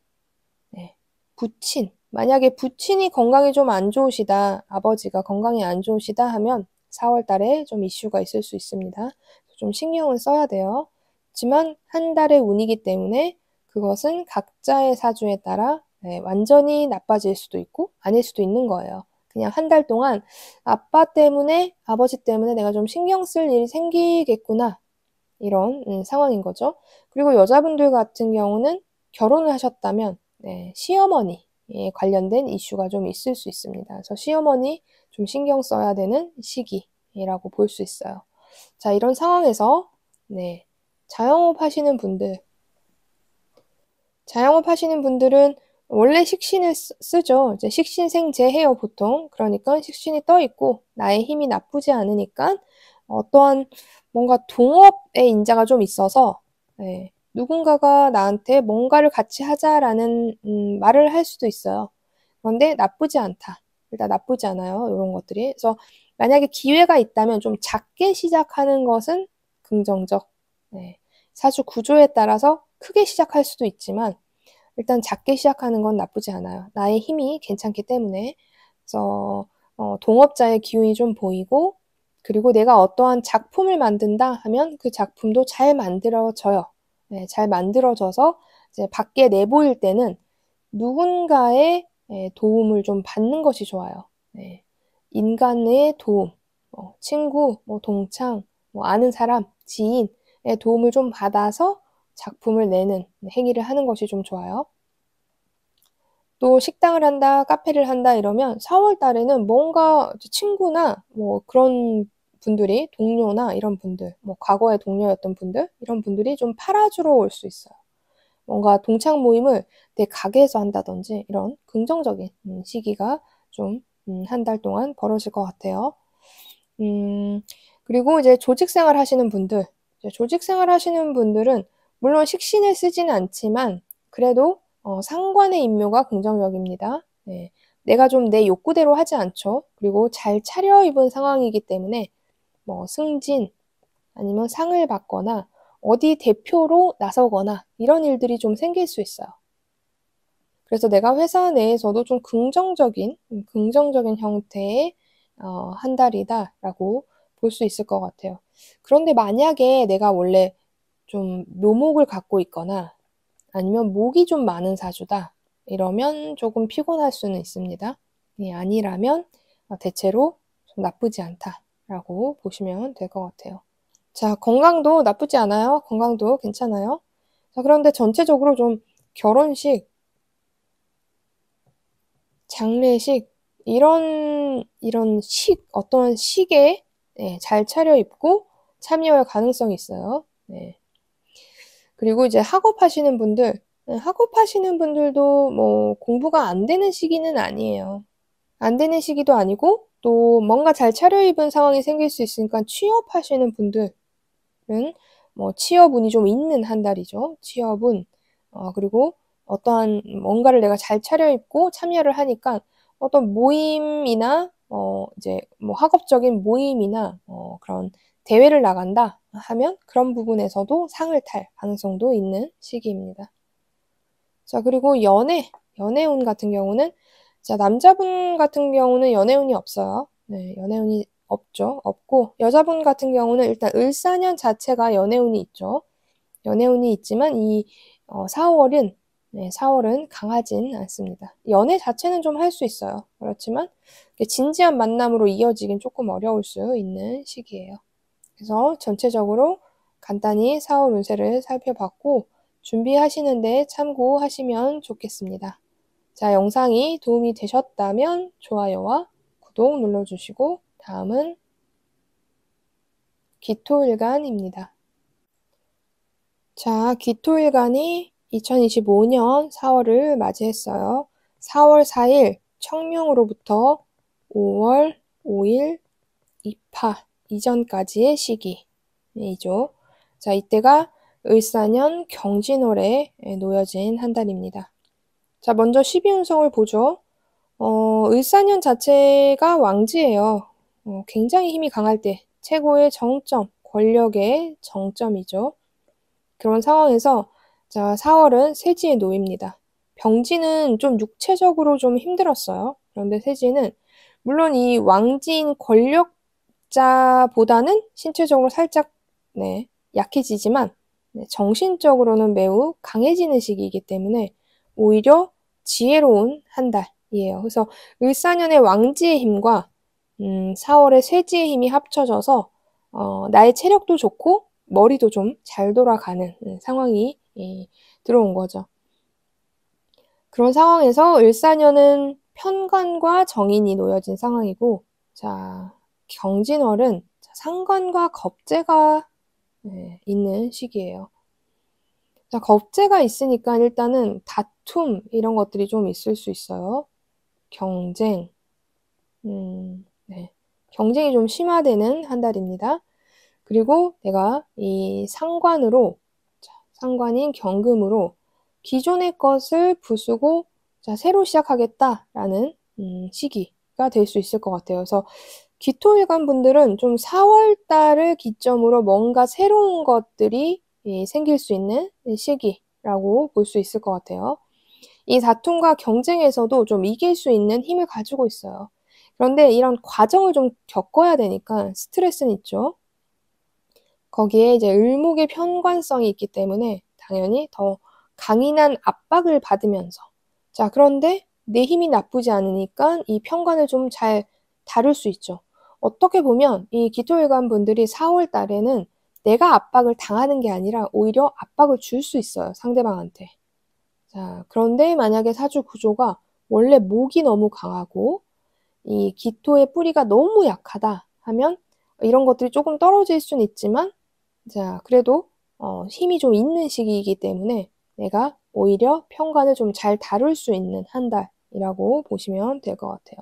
부친, 만약에 부친이 건강이 좀 안 좋으시다, 아버지가 건강이 안 좋으시다 하면 4월 달에 좀 이슈가 있을 수 있습니다. 좀 신경을 써야 돼요. 하지만 한 달의 운이기 때문에 그것은 각자의 사주에 따라 완전히 나빠질 수도 있고 아닐 수도 있는 거예요. 그냥 한 달 동안 아빠 때문에, 아버지 때문에 내가 좀 신경 쓸 일이 생기겠구나. 이런 상황인 거죠. 그리고 여자분들 같은 경우는 결혼을 하셨다면 시어머니에 관련된 이슈가 좀 있을 수 있습니다. 그래서 시어머니 좀 신경 써야 되는 시기라고 볼 수 있어요. 자, 이런 상황에서 자영업 하시는 분들은 원래 식신을 쓰죠. 이제 식신생재해요, 보통. 그러니까 식신이 떠 있고 나의 힘이 나쁘지 않으니까 어떠한 뭔가 동업의 인자가 좀 있어서 누군가가 나한테 뭔가를 같이 하자라는 말을 할 수도 있어요. 그런데 나쁘지 않다. 일단 나쁘지 않아요, 이런 것들이. 그래서 만약에 기회가 있다면 좀 작게 시작하는 것은 긍정적. 사주 구조에 따라서 크게 시작할 수도 있지만 일단 작게 시작하는 건 나쁘지 않아요. 나의 힘이 괜찮기 때문에. 그래서 동업자의 기운이 좀 보이고 그리고 내가 어떠한 작품을 만든다 하면 그 작품도 잘 만들어져요. 잘 만들어져서 이제 밖에 내보일 때는 누군가의 도움을 좀 받는 것이 좋아요. 인간의 도움, 친구, 동창, 아는 사람, 지인의 도움을 좀 받아서 작품을 내는 행위를 하는 것이 좀 좋아요. 또 식당을 한다, 카페를 한다 이러면 4월 달에는 뭔가 친구나 그런 분들이 동료나 이런 분들, 과거의 동료였던 분들 이런 분들이 좀 팔아주러 올 수 있어요. 뭔가 동창 모임을 내 가게에서 한다든지 이런 긍정적인 시기가 좀 한 달 동안 벌어질 것 같아요. 그리고 이제 조직 생활 하시는 분들, 조직 생활 하시는 분들은 물론 식신을 쓰지는 않지만 그래도 상관의 인묘가 긍정적입니다. 내가 좀 내 욕구대로 하지 않죠. 그리고 잘 차려입은 상황이기 때문에 뭐 승진, 아니면 상을 받거나 어디 대표로 나서거나 이런 일들이 좀 생길 수 있어요. 그래서 내가 회사 내에서도 좀 긍정적인 형태의 한 달이다라고 볼 수 있을 것 같아요. 그런데 만약에 내가 원래 좀 묘목을 갖고 있거나 아니면 목이 좀 많은 사주다. 이러면 조금 피곤할 수는 있습니다. 아니라면 대체로 좀 나쁘지 않다라고 보시면 될 것 같아요. 자, 건강도 나쁘지 않아요. 건강도 괜찮아요. 자, 그런데 전체적으로 좀 결혼식, 장례식, 이런 어떤 식에 잘 차려입고 참여할 가능성이 있어요. 네. 그리고 이제 학업하시는 분들, 학업하시는 분들도 뭐 공부가 안 되는 시기는 아니에요. 안 되는 시기도 아니고 또 뭔가 잘 차려입은 상황이 생길 수 있으니까 취업하시는 분들은 뭐 취업운이 좀 있는 한 달이죠. 취업운. 그리고 어떠한 뭔가를 내가 잘 차려입고 참여를 하니까 어떤 모임이나 이제 뭐 학업적인 모임이나 그런 대회를 나간다 하면 그런 부분에서도 상을 탈 가능성도 있는 시기입니다. 자, 그리고 연애운 같은 경우는 자, 남자분 같은 경우는 연애운이 없어요. 네, 연애운이 없죠. 없고 여자분 같은 경우는 일단 을사년 자체가 연애운이 있죠. 연애운이 있지만 이 4월은 4월은 강하진 않습니다. 연애 자체는 좀 할 수 있어요. 그렇지만 진지한 만남으로 이어지긴 조금 어려울 수 있는 시기예요. 그래서 전체적으로 간단히 4월 운세를 살펴봤고 준비하시는데 참고하시면 좋겠습니다. 자, 영상이 도움이 되셨다면 좋아요와 구독 눌러주시고 다음은 기토일간입니다. 자, 기토일간이 2025년 4월을 맞이했어요. 4월 4일 청명으로부터 5월 5일 입하 이전까지의 시기이죠. 자, 이때가 을사년 경진월에 놓여진 한 달입니다. 자, 먼저 12운성을 보죠. 을사년 자체가 왕지예요. 굉장히 힘이 강할 때 최고의 정점, 권력의 정점이죠. 그런 상황에서 자, 4월은 세지에 놓입니다. 병지는 좀 육체적으로 좀 힘들었어요. 그런데 세지는 물론 이 왕지인 권력자보다는 신체적으로 살짝 약해지지만 정신적으로는 매우 강해지는 시기이기 때문에 오히려 지혜로운 한 달이에요. 그래서 을사년의 왕지의 힘과 4월의 쇠지의 힘이 합쳐져서 나의 체력도 좋고 머리도 좀 잘 돌아가는 상황이 들어온 거죠. 그런 상황에서 을사년은 편관과 정인이 놓여진 상황이고 자, 경진월은 상관과 겁재가 있는 시기예요. 자, 겁재가 있으니까 일단은 다툼 이런 것들이 좀 있을 수 있어요. 경쟁, 경쟁이 좀 심화되는 한 달입니다. 그리고 내가 이 상관으로, 상관인 경금으로 기존의 것을 부수고 자, 새로 시작하겠다라는 시기가 될 수 있을 것 같아요. 그래서 기토일간 분들은 좀 4월 달을 기점으로 뭔가 새로운 것들이 생길 수 있는 시기라고 볼 수 있을 것 같아요. 이 다툼과 경쟁에서도 좀 이길 수 있는 힘을 가지고 있어요. 그런데 이런 과정을 좀 겪어야 되니까 스트레스는 있죠. 거기에 이제 을목의 편관성이 있기 때문에 당연히 더 강인한 압박을 받으면서 자, 그런데 내 힘이 나쁘지 않으니까 이 편관을 좀 잘 다룰 수 있죠. 어떻게 보면 이 기토일간 분들이 4월 달에는 내가 압박을 당하는 게 아니라 오히려 압박을 줄 수 있어요. 상대방한테. 자, 그런데 만약에 사주 구조가 원래 목이 너무 강하고 이 기토의 뿌리가 너무 약하다 하면 이런 것들이 조금 떨어질 수는 있지만 자, 그래도 힘이 좀 있는 시기이기 때문에 내가 오히려 편관을 좀 잘 다룰 수 있는 한 달이라고 보시면 될 것 같아요.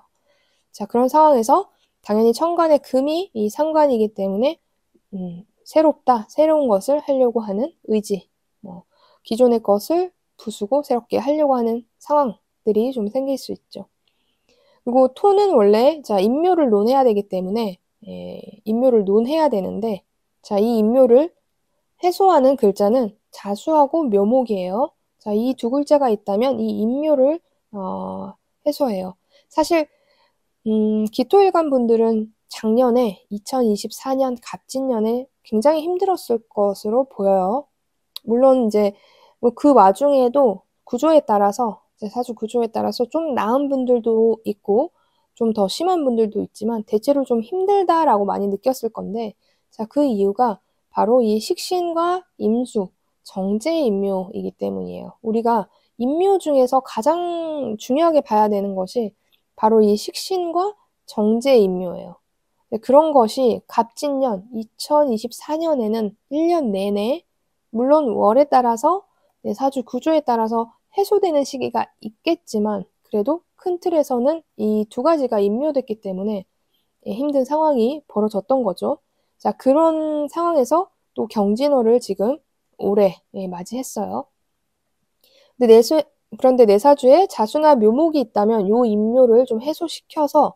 자, 그런 상황에서 당연히 천간의 금이 이 상관이기 때문에 새롭다, 새로운 것을 하려고 하는 의지, 기존의 것을 부수고 새롭게 하려고 하는 상황들이 좀 생길 수 있죠. 그리고 토는 원래 자, 인묘를 논해야 되기 때문에 인묘를 논해야 되는데, 자, 이 인묘를 해소하는 글자는 자수하고 묘목이에요. 자, 이 두 글자가 있다면 이 인묘를 해소해요. 사실 기토일관 분들은 작년에 2024년 갑진년에 굉장히 힘들었을 것으로 보여요. 물론 이제 뭐 그 와중에도 구조에 따라서, 사주 구조에 따라서 좀 나은 분들도 있고 좀 더 심한 분들도 있지만 대체로 좀 힘들다라고 많이 느꼈을 건데, 자, 그 이유가 바로 이 식신과 임수, 정제인묘이기 때문이에요. 우리가 인묘 중에서 가장 중요하게 봐야 되는 것이 바로 이 식신과 정제인묘예요. 그런 것이 갑진년 2024년에는 1년 내내, 물론 월에 따라서 사주 구조에 따라서 해소되는 시기가 있겠지만 그래도 큰 틀에서는 이 두 가지가 인묘됐기 때문에 힘든 상황이 벌어졌던 거죠. 자, 그런 상황에서 또 경진월을 지금 올해 맞이했어요. 그런데 내 사주에 자수나 묘목이 있다면 요 인묘를 좀 해소시켜서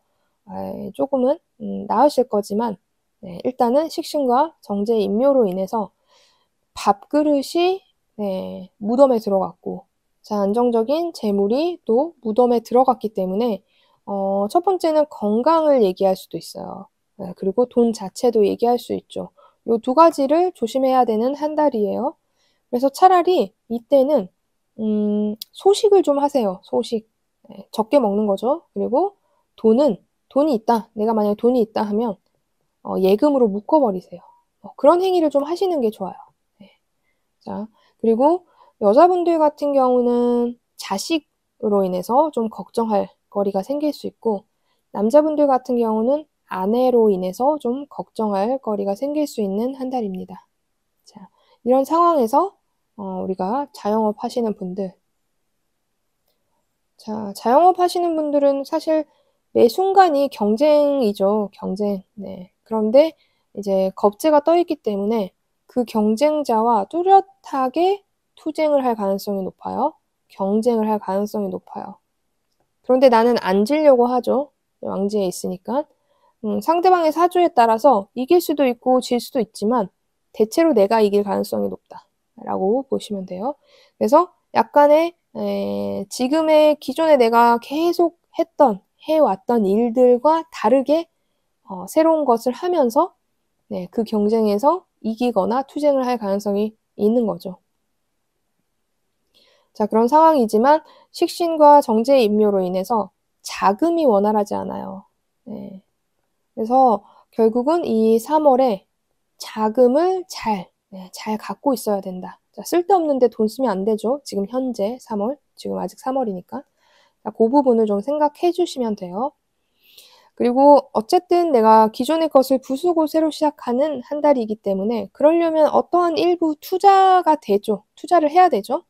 조금은 나으실 거지만, 일단은 식신과 정제 인묘로 인해서 밥그릇이 무덤에 들어갔고, 자, 안정적인 재물이 또 무덤에 들어갔기 때문에 첫 번째는 건강을 얘기할 수도 있어요. 그리고 돈 자체도 얘기할 수 있죠. 요 두 가지를 조심해야 되는 한 달이에요. 그래서 차라리 이때는 소식을 좀 하세요. 소식. 적게 먹는 거죠. 그리고 돈이 있다. 내가 만약에 돈이 있다 하면 예금으로 묶어버리세요. 그런 행위를 좀 하시는 게 좋아요. 네. 자, 그리고 여자분들 같은 경우는 자식으로 인해서 좀 걱정할 거리가 생길 수 있고, 남자분들 같은 경우는 아내로 인해서 좀 걱정할 거리가 생길 수 있는 한 달입니다. 자, 이런 상황에서 우리가 자영업 하시는 분들, 자, 자영업 하시는 분들은 사실 매 순간이 경쟁이죠. 경쟁. 네. 그런데 이제 겁재가 떠 있기 때문에 그 경쟁자와 뚜렷하게 투쟁을 할 가능성이 높아요. 경쟁을 할 가능성이 높아요. 그런데 나는 안 지려고 하죠. 왕지에 있으니까. 상대방의 사주에 따라서 이길 수도 있고 질 수도 있지만 대체로 내가 이길 가능성이 높다라고 보시면 돼요. 그래서 약간의 지금의 기존에 내가 계속 해왔던 일들과 다르게 새로운 것을 하면서 그 경쟁에서 이기거나 투쟁을 할 가능성이 있는 거죠. 자, 그런 상황이지만 식신과 정제의 인묘로 인해서 자금이 원활하지 않아요. 네. 그래서 결국은 이 3월에 자금을 잘 갖고 있어야 된다. 자, 쓸데없는데 돈 쓰면 안 되죠. 지금 현재 3월, 지금 아직 3월이니까. 자, 그 부분을 좀 생각해 주시면 돼요. 그리고 어쨌든 내가 기존의 것을 부수고 새로 시작하는 한 달이기 때문에 그러려면 어떠한 일부 투자가 되죠. 투자를 해야 되죠.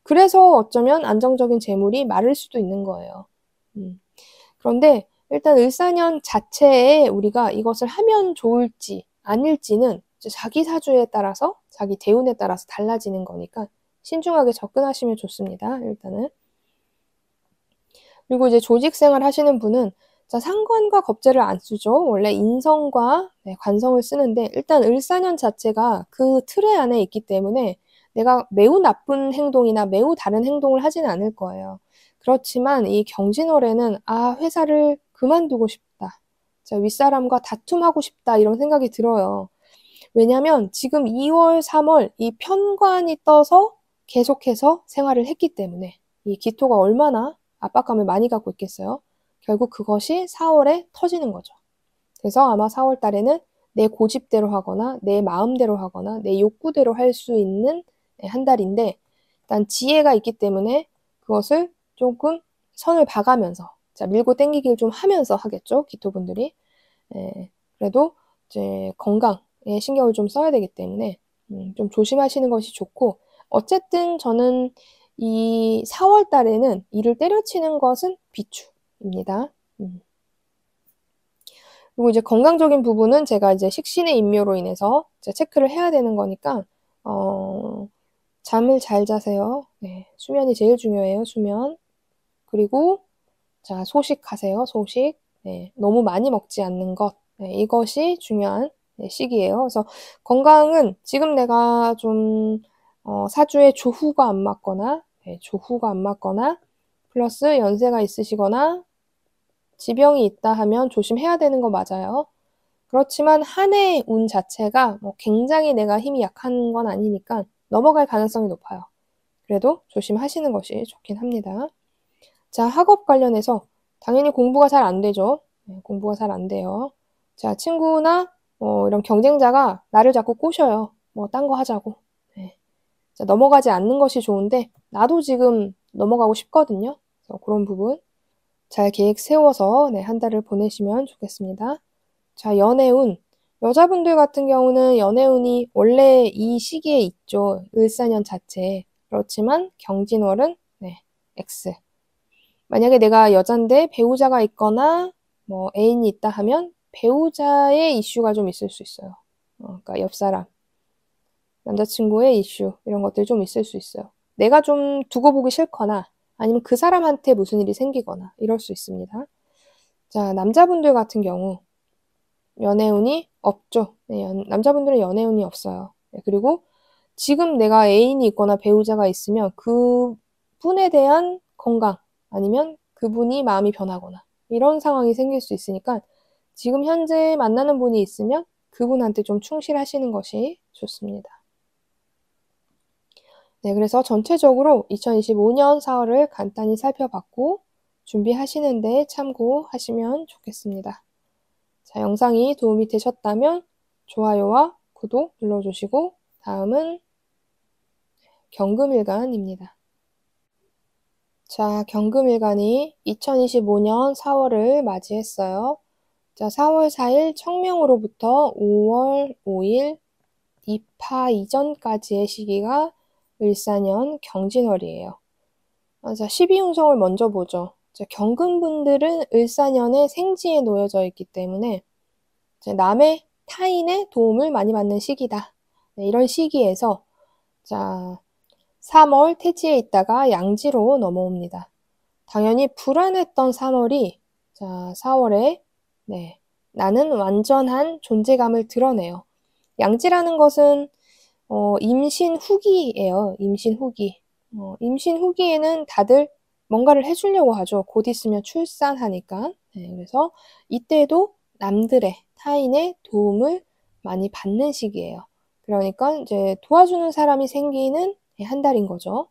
그래서 어쩌면 안정적인 재물이 마를 수도 있는 거예요. 그런데 일단 을사년 자체에 우리가 이것을 하면 좋을지 아닐지는 자기 사주에 따라서, 자기 대운에 따라서 달라지는 거니까 신중하게 접근하시면 좋습니다. 일단은. 그리고 이제 조직생활 하시는 분은 자, 상관과 겁재를 안 쓰죠. 원래 인성과 관성을 쓰는데 일단 을사년 자체가 그 틀에 안에 있기 때문에 내가 매우 나쁜 행동이나 매우 다른 행동을 하지는 않을 거예요. 그렇지만 이 경진월에는 회사를 그만두고 싶다. 자, 윗사람과 다툼하고 싶다. 이런 생각이 들어요. 왜냐면 지금 2월, 3월 이 편관이 떠서 계속해서 생활을 했기 때문에 이 기토가 얼마나 압박감을 많이 갖고 있겠어요. 결국 그것이 4월에 터지는 거죠. 그래서 아마 4월 달에는 내 고집대로 하거나 내 마음대로 하거나 내 욕구대로 할 수 있는 한 달인데, 일단 지혜가 있기 때문에 그것을 조금 선을 봐가면서, 자, 밀고 당기기를 좀 하면서 하겠죠. 기토분들이. 그래도 이제 건강에 신경을 좀 써야 되기 때문에 좀 조심하시는 것이 좋고, 어쨌든 저는 이 4월 달에는 이를 때려치는 것은 비추입니다. 그리고 이제 건강적인 부분은 제가 이제 식신의 인묘로 인해서 이제 체크를 해야 되는 거니까, 잠을 잘 자세요. 네, 수면이 제일 중요해요, 수면. 그리고, 자, 소식하세요, 소식. 네, 너무 많이 먹지 않는 것, 네, 이것이 중요한 네, 시기예요. 그래서 건강은 지금 내가 좀 사주에 조후가 안 맞거나 네, 조후가 안 맞거나 플러스 연세가 있으시거나 지병이 있다 하면 조심해야 되는 거 맞아요. 그렇지만 한 해의 운 자체가 뭐 굉장히 내가 힘이 약한 건 아니니까 넘어갈 가능성이 높아요. 그래도 조심하시는 것이 좋긴 합니다. 자, 학업 관련해서 당연히 공부가 잘 안 되죠. 네, 공부가 잘 안 돼요. 자, 친구나 이런 경쟁자가 나를 자꾸 꼬셔요. 뭐 딴 거 하자고. 네. 자, 넘어가지 않는 것이 좋은데 나도 지금 넘어가고 싶거든요. 그래서 그런 부분 잘 계획 세워서 네, 한 달을 보내시면 좋겠습니다. 자, 연애운. 여자분들 같은 경우는 연애운이 원래 이 시기에 있죠. 을사년 자체에. 그렇지만 경진월은 네, X. 만약에 내가 여잔데 배우자가 있거나 뭐 애인이 있다 하면 배우자의 이슈가 좀 있을 수 있어요. 그러니까 옆 사람, 남자친구의 이슈 이런 것들 좀 있을 수 있어요. 내가 좀 두고 보기 싫거나 아니면 그 사람한테 무슨 일이 생기거나 이럴 수 있습니다. 자, 남자분들 같은 경우 연애운이 없죠. 네, 남자분들은 연애운이 없어요. 네, 그리고 지금 내가 애인이 있거나 배우자가 있으면 그 분에 대한 건강 아니면 그분이 마음이 변하거나 이런 상황이 생길 수 있으니까 지금 현재 만나는 분이 있으면 그분한테 좀 충실하시는 것이 좋습니다. 네, 그래서 전체적으로 2025년 4월을 간단히 살펴봤고 준비하시는데 참고하시면 좋겠습니다. 자, 영상이 도움이 되셨다면 좋아요와 구독 눌러주시고 다음은 경금일간입니다. 자, 경금일간이 2025년 4월을 맞이했어요. 자, 4월 4일 청명으로부터 5월 5일 입하 이전까지의 시기가 을사년 경진월이에요. 자, 12운성을 먼저 보죠. 자, 경금분들은 을사년에 생지에 놓여져 있기 때문에 남의 타인의 도움을 많이 받는 시기다. 네, 이런 시기에서 자 3월 태지에 있다가 양지로 넘어옵니다. 당연히 불안했던 3월이 자 4월에 네, 나는 완전한 존재감을 드러내요. 양지라는 것은 임신 후기예요. 임신 후기. 임신 후기에는 다들 뭔가를 해주려고 하죠. 곧 있으면 출산하니까. 네, 그래서 이때도 남들의 타인의 도움을 많이 받는 시기예요. 그러니까 이제 도와주는 사람이 생기는 한 달인 거죠.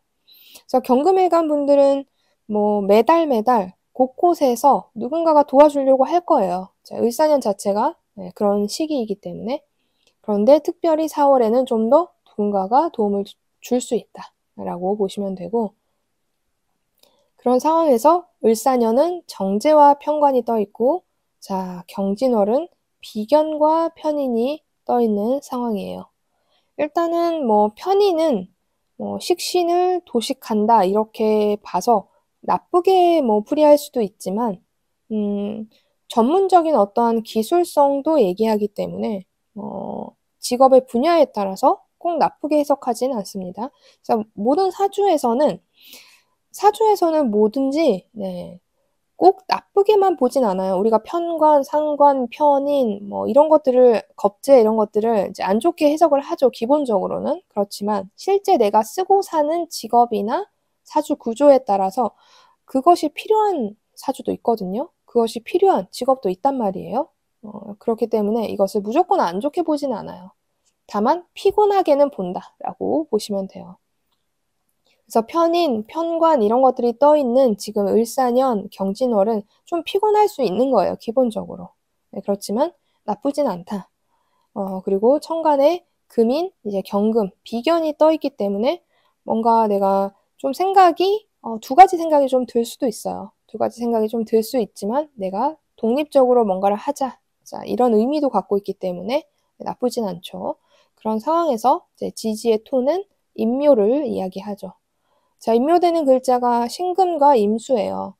그래서 경금일간 분들은 뭐 매달 곳곳에서 누군가가 도와주려고 할 거예요. 자, 을사년 자체가 네, 그런 시기이기 때문에. 그런데 특별히 4월에는 좀 더 누군가가 도움을 줄 수 있다라고 보시면 되고 그런 상황에서 을사년은 정제와 편관이 떠 있고 자, 경진월은 비견과 편인이 떠 있는 상황이에요. 일단은 뭐 편인은 뭐 식신을 도식한다 이렇게 봐서 나쁘게 뭐 풀이할 수도 있지만 전문적인 어떠한 기술성도 얘기하기 때문에 직업의 분야에 따라서 꼭 나쁘게 해석하진 않습니다. 그래서 모든 사주에서는 뭐든지 네, 꼭 나쁘게만 보진 않아요. 우리가 편관, 상관, 편인 뭐 이런 것들을 겁재 이런 것들을 이제 안 좋게 해석을 하죠. 기본적으로는. 그렇지만 실제 내가 쓰고 사는 직업이나 사주 구조에 따라서 그것이 필요한 사주도 있거든요. 그것이 필요한 직업도 있단 말이에요. 그렇기 때문에 이것을 무조건 안 좋게 보진 않아요. 다만 피곤하게는 본다라고 보시면 돼요. 그래서 편인, 편관 이런 것들이 떠 있는 지금 을사년 경진월은 좀 피곤할 수 있는 거예요. 기본적으로. 네, 그렇지만 나쁘진 않다. 그리고 천간에 금인, 이제 경금, 비견이 떠 있기 때문에 뭔가 내가 좀 생각이 두 가지 생각이 좀 들 수도 있어요. 두 가지 생각이 좀 들 수 있지만 내가 독립적으로 뭔가를 하자. 자, 이런 의미도 갖고 있기 때문에 나쁘진 않죠. 그런 상황에서 이제 지지의 토는 임묘를 이야기하죠. 자, 임묘되는 글자가 신금과 임수예요.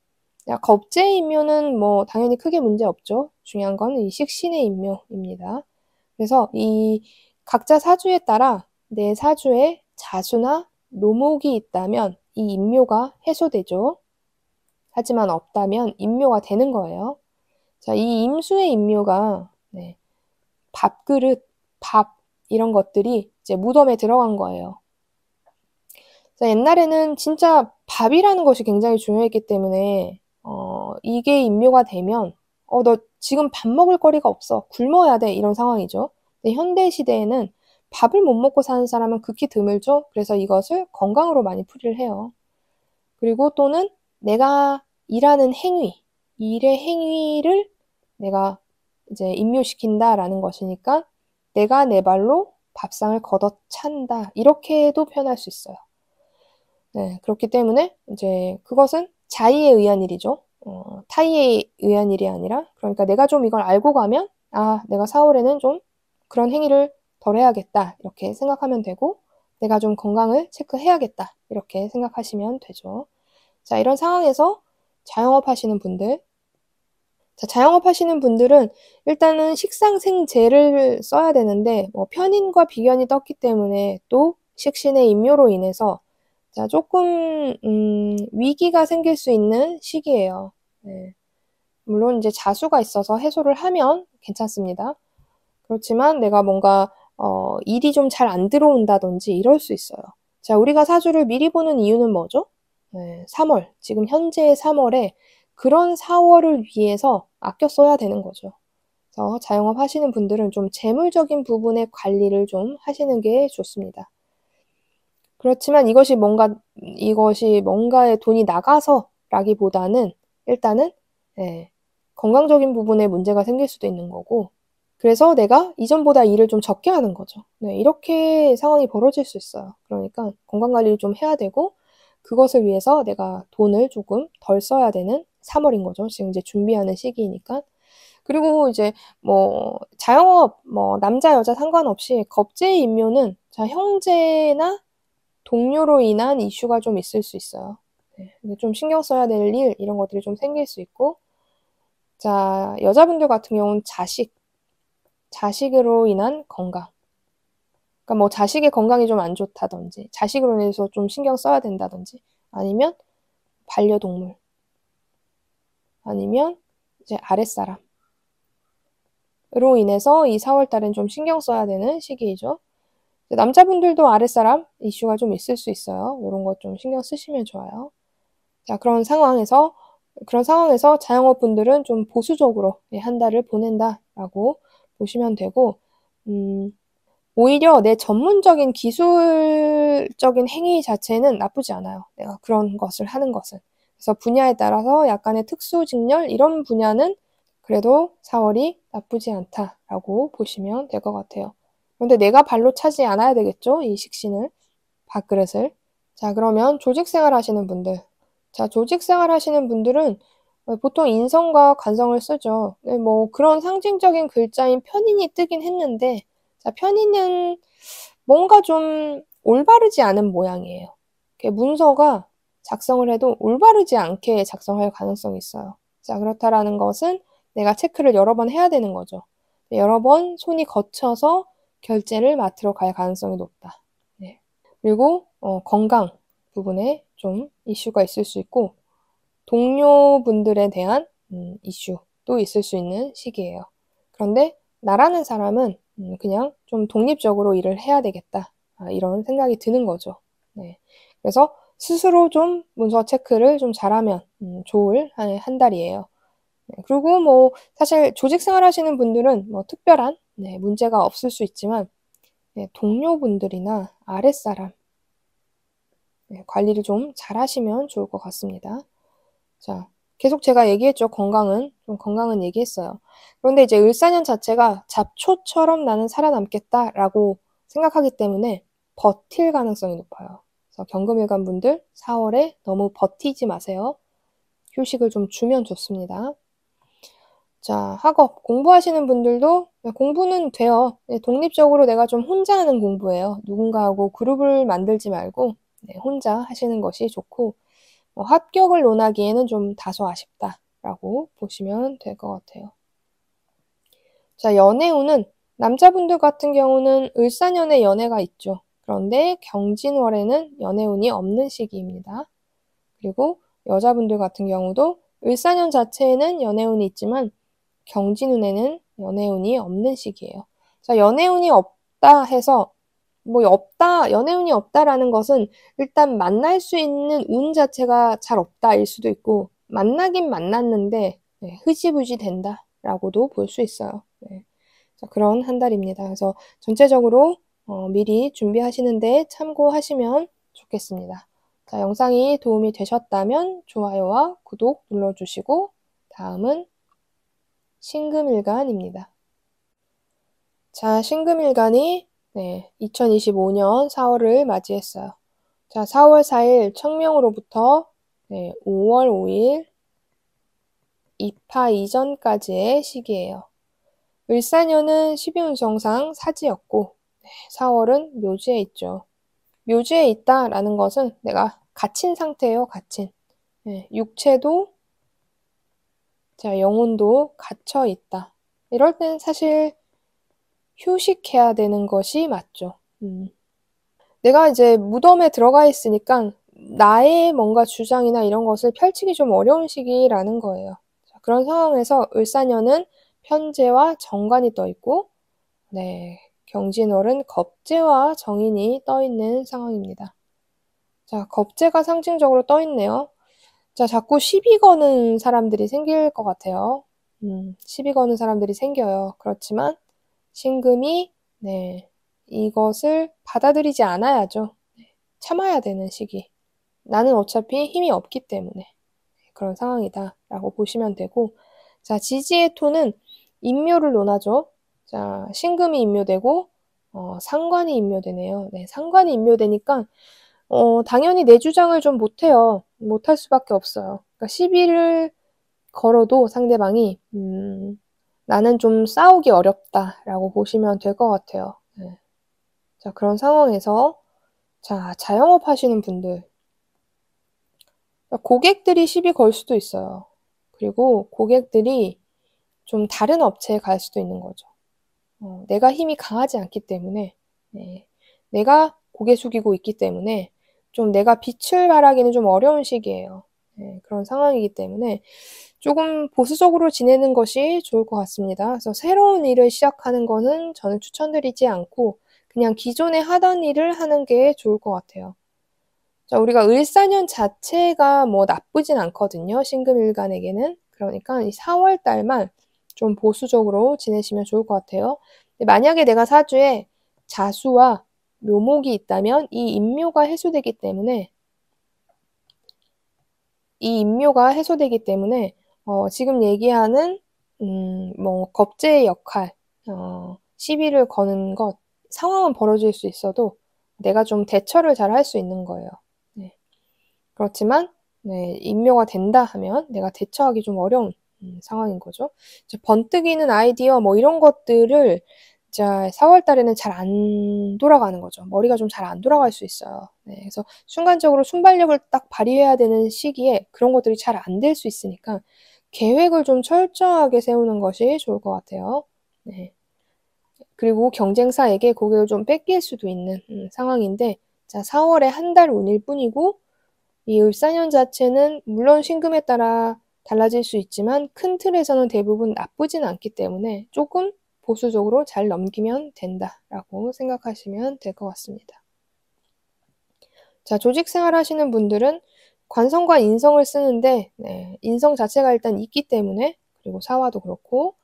겁재의 임묘는 뭐 당연히 크게 문제 없죠. 중요한 건 이 식신의 임묘입니다. 그래서 이 각자 사주에 따라 내 사주에 자수나 노목이 있다면 이 임묘가 해소되죠. 하지만 없다면 임묘가 되는 거예요. 자, 이 임수의 임묘가 밥그릇, 밥 이런 것들이 이제 무덤에 들어간 거예요. 자, 옛날에는 진짜 밥이라는 것이 굉장히 중요했기 때문에 이게 임묘가 되면 너 지금 밥 먹을 거리가 없어. 굶어야 돼. 이런 상황이죠. 근데 현대 시대에는 밥을 못 먹고 사는 사람은 극히 드물죠. 그래서 이것을 건강으로 많이 풀이를 해요. 그리고 또는 내가 일하는 행위, 일의 행위를 내가 이제 임묘시킨다라는 것이니까 내가 내 발로 밥상을 걷어찬다. 이렇게도 표현할 수 있어요. 네, 그렇기 때문에 이제 그것은 자의에 의한 일이죠. 타의에 의한 일이 아니라, 그러니까 내가 좀 이걸 알고 가면 내가 4월에는 좀 그런 행위를 덜 해야겠다 이렇게 생각하면 되고, 내가 좀 건강을 체크해야겠다 이렇게 생각하시면 되죠. 자, 이런 상황에서 자영업 하시는 분들, 자, 자영업 하시는 분들은 일단은 식상생재를 써야 되는데 편인과 비견이 떴기 때문에 또 식신의 임묘로 인해서 자, 조금 위기가 생길 수 있는 시기예요. 네. 물론 이제 자수가 있어서 해소를 하면 괜찮습니다. 그렇지만 내가 뭔가 일이 좀 잘 안 들어온다든지 이럴 수 있어요. 자, 우리가 사주를 미리 보는 이유는 뭐죠? 3월, 지금 현재 3월에 그런 4월을 위해서 아껴 써야 되는 거죠. 그래서 자영업 하시는 분들은 좀 재물적인 부분의 관리를 좀 하시는 게 좋습니다. 그렇지만 이것이 뭔가에 돈이 나가서라기보다는 일단은 건강적인 부분에 문제가 생길 수도 있는 거고, 그래서 내가 이전보다 일을 좀 적게 하는 거죠. 이렇게 상황이 벌어질 수 있어요. 그러니까 건강관리를 좀 해야 되고, 그것을 위해서 내가 돈을 조금 덜 써야 되는 3월인 거죠. 지금 이제 준비하는 시기이니까. 그리고 이제 자영업 남자 여자 상관없이 겁재의 임묘는 자, 형제나 동료로 인한 이슈가 좀 있을 수 있어요. 좀 신경 써야 될 일, 이런 것들이 좀 생길 수 있고, 자, 여자분들 같은 경우는 자식으로 인한 건강. 그러니까 자식의 건강이 좀 안 좋다든지, 자식으로 인해서 좀 신경 써야 된다든지, 아니면 반려동물, 아니면 이제 아랫사람으로 인해서 이 4월 달엔 좀 신경 써야 되는 시기이죠. 남자분들도 아랫사람 이슈가 좀 있을 수 있어요. 이런 것 좀 신경 쓰시면 좋아요. 자, 그런 상황에서 자영업 분들은 좀 보수적으로 한 달을 보낸다라고 보시면 되고, 오히려 내 전문적인 기술적인 행위 자체는 나쁘지 않아요. 내가 그런 것을 하는 것은. 그래서 분야에 따라서 약간의 특수 직렬 이런 분야는 그래도 4월이 나쁘지 않다라고 보시면 될 것 같아요. 그런데 내가 발로 차지 않아야 되겠죠? 이 식신을, 밥그릇을. 자, 그러면 조직생활 하시는 분들. 자, 조직생활 하시는 분들은 보통 인성과 관성을 쓰죠. 그런 상징적인 글자인 편인이 뜨긴 했는데, 자, 편인은 뭔가 좀 올바르지 않은 모양이에요. 문서가 작성을 해도 올바르지 않게 작성할 가능성이 있어요. 자, 그렇다라는 것은 내가 체크를 여러 번 해야 되는 거죠. 여러 번 손이 거쳐서 결제를 맡으러 갈 가능성이 높다. 네. 그리고 건강 부분에 좀 이슈가 있을 수 있고, 동료분들에 대한 이슈도 있을 수 있는 시기예요. 그런데 나라는 사람은 그냥 좀 독립적으로 일을 해야 되겠다. 이런 생각이 드는 거죠. 네. 그래서 스스로 좀 문서 체크를 좀 잘하면 좋을 한 달이에요. 네. 그리고 사실 조직 생활 하시는 분들은 특별한 문제가 없을 수 있지만 동료분들이나 아랫사람 관리를 좀 잘 하시면 좋을 것 같습니다. 자, 계속 제가 얘기했죠. 건강은 얘기했어요. 그런데 이제 을사년 자체가 잡초처럼 나는 살아남겠다라고 생각하기 때문에 버틸 가능성이 높아요. 그래서 경금일간 분들 4월에 너무 버티지 마세요. 휴식을 좀 주면 좋습니다. 자, 학업, 공부하시는 분들도 공부는 돼요. 독립적으로 내가 좀 혼자 하는 공부예요. 누군가하고 그룹을 만들지 말고 혼자 하시는 것이 좋고, 합격을 논하기에는 좀 다소 아쉽다라고 보시면 될 것 같아요. 자, 연애운은 남자분들 같은 경우는 을사년에 연애가 있죠. 그런데 경진월에는 연애운이 없는 시기입니다. 그리고 여자분들 같은 경우도 을사년 자체에는 연애운이 있지만 경진운에는 연애운이 없는 시기예요. 자, 연애운이 없다 해서 뭐 연애운이 없다라는 것은 일단 만날 수 있는 운 자체가 잘 없다일 수도 있고, 만나긴 만났는데 흐지부지 된다라고도 볼 수 있어요. 자, 그런 한 달입니다. 그래서 전체적으로 미리 준비하시는데 참고하시면 좋겠습니다. 자, 영상이 도움이 되셨다면 좋아요와 구독 눌러주시고, 다음은 신금일간입니다. 자, 신금일간이 2025년 4월을 맞이했어요. 자, 4월 4일 청명으로부터 5월 5일 입하 이전까지의 시기예요. 을사년은 12운성상 사지였고 4월은 묘지에 있죠. 묘지에 있다라는 것은 내가 갇힌 상태예요. 갇힌. 육체도 자, 영혼도 갇혀 있다. 이럴 땐 사실 휴식해야 되는 것이 맞죠. 내가 이제 무덤에 들어가 있으니까 나의 뭔가 주장이나 이런 것을 펼치기 좀 어려운 시기라는 거예요. 자, 그런 상황에서 을사년은 편재와 정관이 떠 있고, 경진월은 겁재와 정인이 떠 있는 상황입니다. 자, 겁재가 상징적으로 떠 있네요. 자, 자꾸 시비 거는 사람들이 생길 것 같아요. 시비 거는 사람들이 생겨요. 그렇지만 신금이 이것을 받아들이지 않아야죠. 참아야 되는 시기. 나는 어차피 힘이 없기 때문에 그런 상황이다라고 보시면 되고, 자, 지지의 토는 인묘를 논하죠. 자, 신금이 인묘되고 상관이 인묘되네요. 상관이 인묘되니까 당연히 내 주장을 좀 못해요. 못할 수밖에 없어요. 그러니까 시비를 걸어도 상대방이 나는 좀 싸우기 어렵다라고 보시면 될 것 같아요. 자, 그런 상황에서 자, 자영업 하시는 분들, 고객들이 시비 걸 수도 있어요. 그리고 고객들이 좀 다른 업체에 갈 수도 있는 거죠. 내가 힘이 강하지 않기 때문에, 내가 고개 숙이고 있기 때문에 좀 내가 빛을 발하기는 좀 어려운 시기예요. 그런 상황이기 때문에 조금 보수적으로 지내는 것이 좋을 것 같습니다. 그래서 새로운 일을 시작하는 거는 저는 추천드리지 않고 그냥 기존에 하던 일을 하는 게 좋을 것 같아요. 자, 우리가 을사년 자체가 뭐 나쁘진 않거든요. 신금일간에게는. 그러니까 이 4월 달만 좀 보수적으로 지내시면 좋을 것 같아요. 만약에 내가 사주에 자수와 묘목이 있다면 이 인묘가 해소되기 때문에 지금 얘기하는 뭐 겁제의 역할, 시비를 거는 것, 상황은 벌어질 수 있어도 내가 좀 대처를 잘 할 수 있는 거예요. 그렇지만 인묘가 된다 하면 내가 대처하기 좀 어려운 상황인 거죠. 번뜩이는 아이디어 뭐 이런 것들을 자, 4월 달에는 잘 안 돌아가는 거죠. 머리가 좀 잘 안 돌아갈 수 있어요. 그래서 순간적으로 순발력을 딱 발휘해야 되는 시기에 그런 것들이 잘 안 될 수 있으니까 계획을 좀 철저하게 세우는 것이 좋을 것 같아요. 그리고 경쟁사에게 고객을 좀 뺏길 수도 있는 상황인데, 자, 4월에 한 달 운일 뿐이고, 이 을사년 자체는 물론 신금에 따라 달라질 수 있지만 큰 틀에서는 대부분 나쁘진 않기 때문에 조금 보수적으로 잘 넘기면 된다라고 생각하시면 될 것 같습니다. 자, 조직생활 하시는 분들은 관성과 인성을 쓰는데 인성 자체가 일단 있기 때문에, 그리고 사화도 그렇고,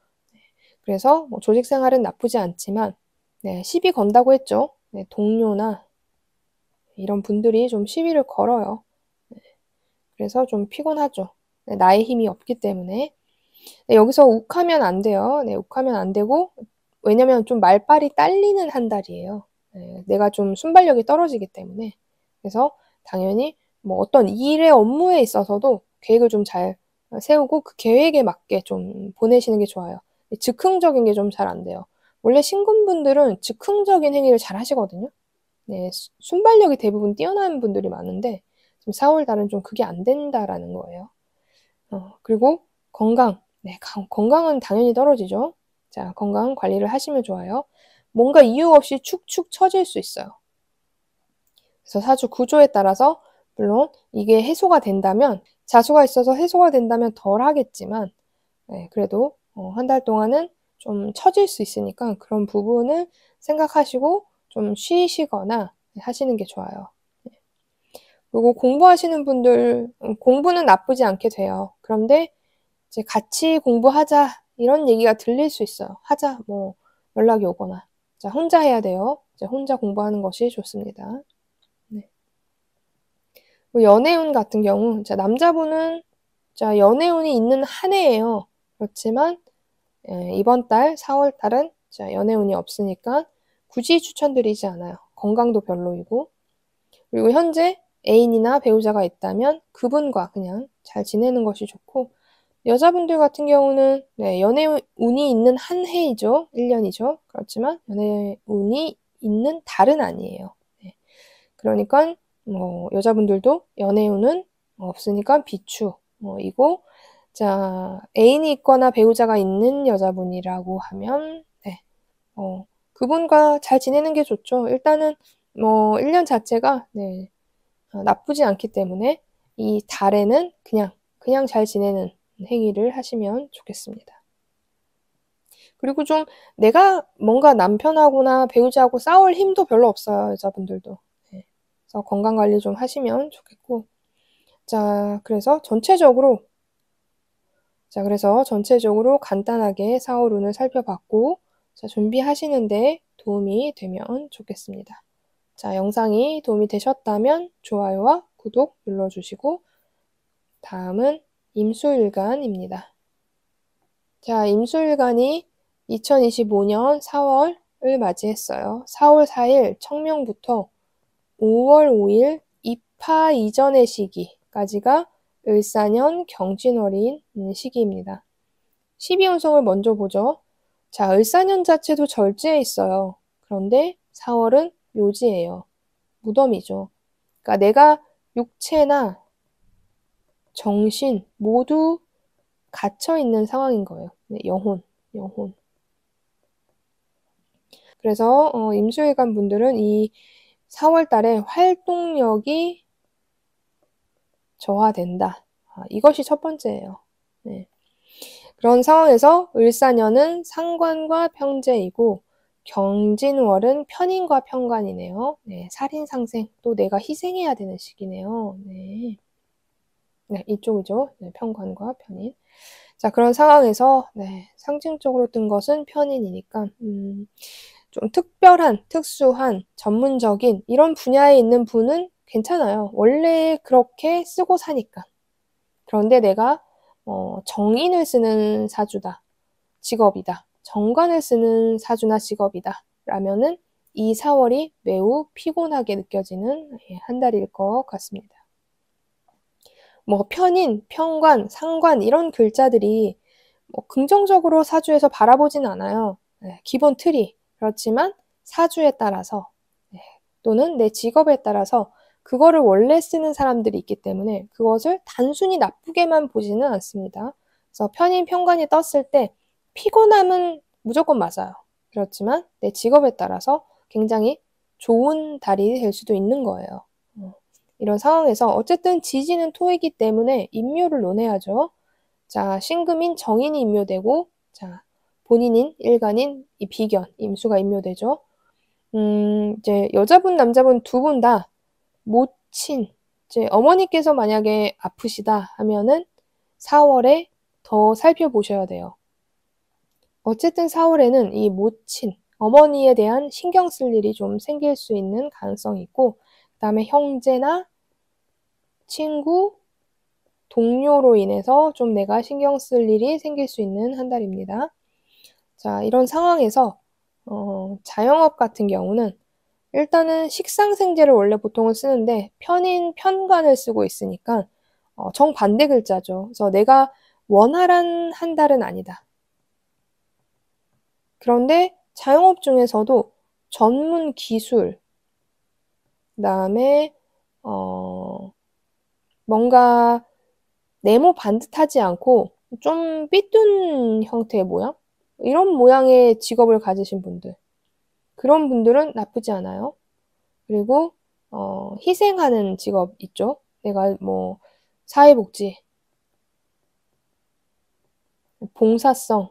그래서 뭐 조직생활은 나쁘지 않지만 시비 건다고 했죠. 동료나 이런 분들이 좀 시비를 걸어요. 그래서 좀 피곤하죠. 나의 힘이 없기 때문에. 여기서 욱하면 안 돼요. 욱하면 안 되고, 왜냐면 좀 말빨이 딸리는 한 달이에요. 내가 좀 순발력이 떨어지기 때문에. 그래서 당연히 뭐 어떤 일의 업무에 있어서도 계획을 좀 잘 세우고 그 계획에 맞게 좀 보내시는 게 좋아요. 즉흥적인 게 좀 잘 안 돼요. 원래 신군분들은 즉흥적인 행위를 잘 하시거든요. 순발력이 대부분 뛰어난 분들이 많은데 지금 4월 달은 좀 그게 안 된다라는 거예요. 그리고 건강. 건강은 당연히 떨어지죠. 자, 건강 관리를 하시면 좋아요. 뭔가 이유 없이 축축 처질 수 있어요. 그래서 사주 구조에 따라서 물론 이게 해소가 된다면, 자수가 있어서 해소가 된다면 덜 하겠지만, 그래도 한 달 동안은 좀 처질 수 있으니까 그런 부분을 생각하시고 좀 쉬시거나 하시는 게 좋아요. 그리고 공부하시는 분들, 공부는 나쁘지 않게 돼요. 그런데 이제 같이 공부하자, 이런 얘기가 들릴 수 있어요. 하자, 뭐, 연락이 오거나. 자, 혼자 해야 돼요. 이제 혼자 공부하는 것이 좋습니다. 네. 연애운 같은 경우, 자, 남자분은, 자, 연애운이 있는 한 해예요. 그렇지만, 이번 달, 4월 달은, 자, 연애운이 없으니까 굳이 추천드리지 않아요. 건강도 별로이고. 그리고 현재 애인이나 배우자가 있다면 그분과 그냥 잘 지내는 것이 좋고, 여자분들 같은 경우는 네, 연애운이 있는 한 해이죠. 1년이죠. 그렇지만 연애운이 있는 달은 아니에요. 네. 그러니까 여자분들도 연애운은 없으니까 비추이고, 자, 애인이 있거나 배우자가 있는 여자분이라고 하면 네, 그분과 잘 지내는 게 좋죠. 일단은 1년 자체가 네, 나쁘지 않기 때문에 이 달에는 그냥 잘 지내는 행위를 하시면 좋겠습니다. 그리고 좀 내가 뭔가 남편하고나 배우자하고 싸울 힘도 별로 없어요, 여자분들도. 네. 그래서 건강 관리 좀 하시면 좋겠고. 자, 그래서 전체적으로 간단하게 4월운을 살펴봤고, 자, 준비하시는데 도움이 되면 좋겠습니다. 자, 영상이 도움이 되셨다면 좋아요와 구독 눌러주시고, 다음은 임수일간입니다. 자, 임수일간이 2025년 4월을 맞이했어요. 4월 4일 청명부터 5월 5일 입하 이전의 시기까지가 을사년 경진월인 시기입니다. 12운성을 먼저 보죠. 자, 을사년 자체도 절지에 있어요. 그런데 4월은 묘지예요. 무덤이죠. 그러니까 내가 육체나 정신 모두 갇혀 있는 상황인 거예요. 네, 영혼. 그래서 임수일간 분들은 이 4월 달에 활동력이 저하된다. 이것이 첫 번째예요. 네. 그런 상황에서 을사년은 상관과 평재이고 경진월은 편인과 편관이네요. 네, 살인상생, 또 내가 희생해야 되는 시기네요. 네. 네, 이쪽이죠. 네, 편관과 편인. 자, 그런 상황에서 네, 상징적으로 뜬 것은 편인이니까 좀 특수한, 전문적인 이런 분야에 있는 분은 괜찮아요. 원래 그렇게 쓰고 사니까. 그런데 내가 정인을 쓰는 사주다, 직업이다, 정관을 쓰는 사주나 직업이다 라면은 이 4월이 매우 피곤하게 느껴지는 한 달일 것 같습니다. 편인, 편관, 상관 이런 글자들이 긍정적으로 사주에서 바라보진 않아요. 네, 기본 틀이. 그렇지만 사주에 따라서 또는 내 직업에 따라서 그거를 원래 쓰는 사람들이 있기 때문에 그것을 단순히 나쁘게만 보지는 않습니다. 그래서 편인, 편관이 떴을 때 피곤함은 무조건 맞아요. 그렇지만 내 직업에 따라서 굉장히 좋은 달이 될 수도 있는 거예요. 이런 상황에서 어쨌든 지지는 토이기 때문에 임묘를 논해야죠. 자, 신금인 정인이 임묘되고, 자, 본인인 일간인 이 비견, 임수가 임묘되죠. 이제 여자분, 남자분 두 분 다 모친, 이제 어머니께서 만약에 아프시다 하면은 4월에 더 살펴보셔야 돼요. 어쨌든 4월에는 이 모친, 어머니에 대한 신경 쓸 일이 좀 생길 수 있는 가능성이 있고, 그 다음에 형제나 친구, 동료로 인해서 좀 내가 신경 쓸 일이 생길 수 있는 한 달입니다. 자, 이런 상황에서 자영업 같은 경우는 일단은 식상생재를 원래 보통은 쓰는데 편인, 편관을 쓰고 있으니까 정반대 글자죠. 그래서 내가 원활한 한 달은 아니다. 그런데 자영업 중에서도 전문 기술, 그다음에 뭔가 네모 반듯하지 않고 좀 삐뚤은 형태의 모양? 이런 모양의 직업을 가지신 분들. 그런 분들은 나쁘지 않아요. 그리고 희생하는 직업 있죠. 내가 사회복지, 봉사성,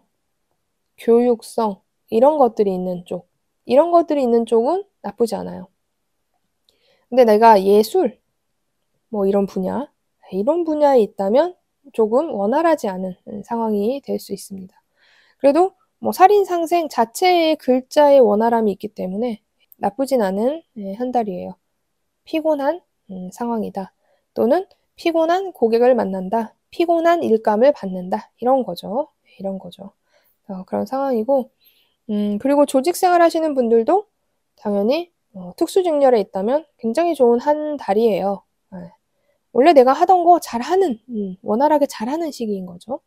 교육성, 이런 것들이 있는 쪽. 이런 것들이 있는 쪽은 나쁘지 않아요. 근데 내가 예술, 뭐 이런 분야에 있다면 조금 원활하지 않은 상황이 될 수 있습니다. 그래도 뭐 살인상생 자체의 글자의 원활함이 있기 때문에 나쁘진 않은 한 달이에요. 피곤한 상황이다. 또는 피곤한 고객을 만난다. 피곤한 일감을 받는다. 이런 거죠. 이런 거죠. 그런 상황이고, 그리고 조직 생활 하시는 분들도 당연히 특수직렬에 있다면 굉장히 좋은 한 달이에요. 네. 원래 내가 하던 거 잘하는, 원활하게 잘하는 시기인 거죠.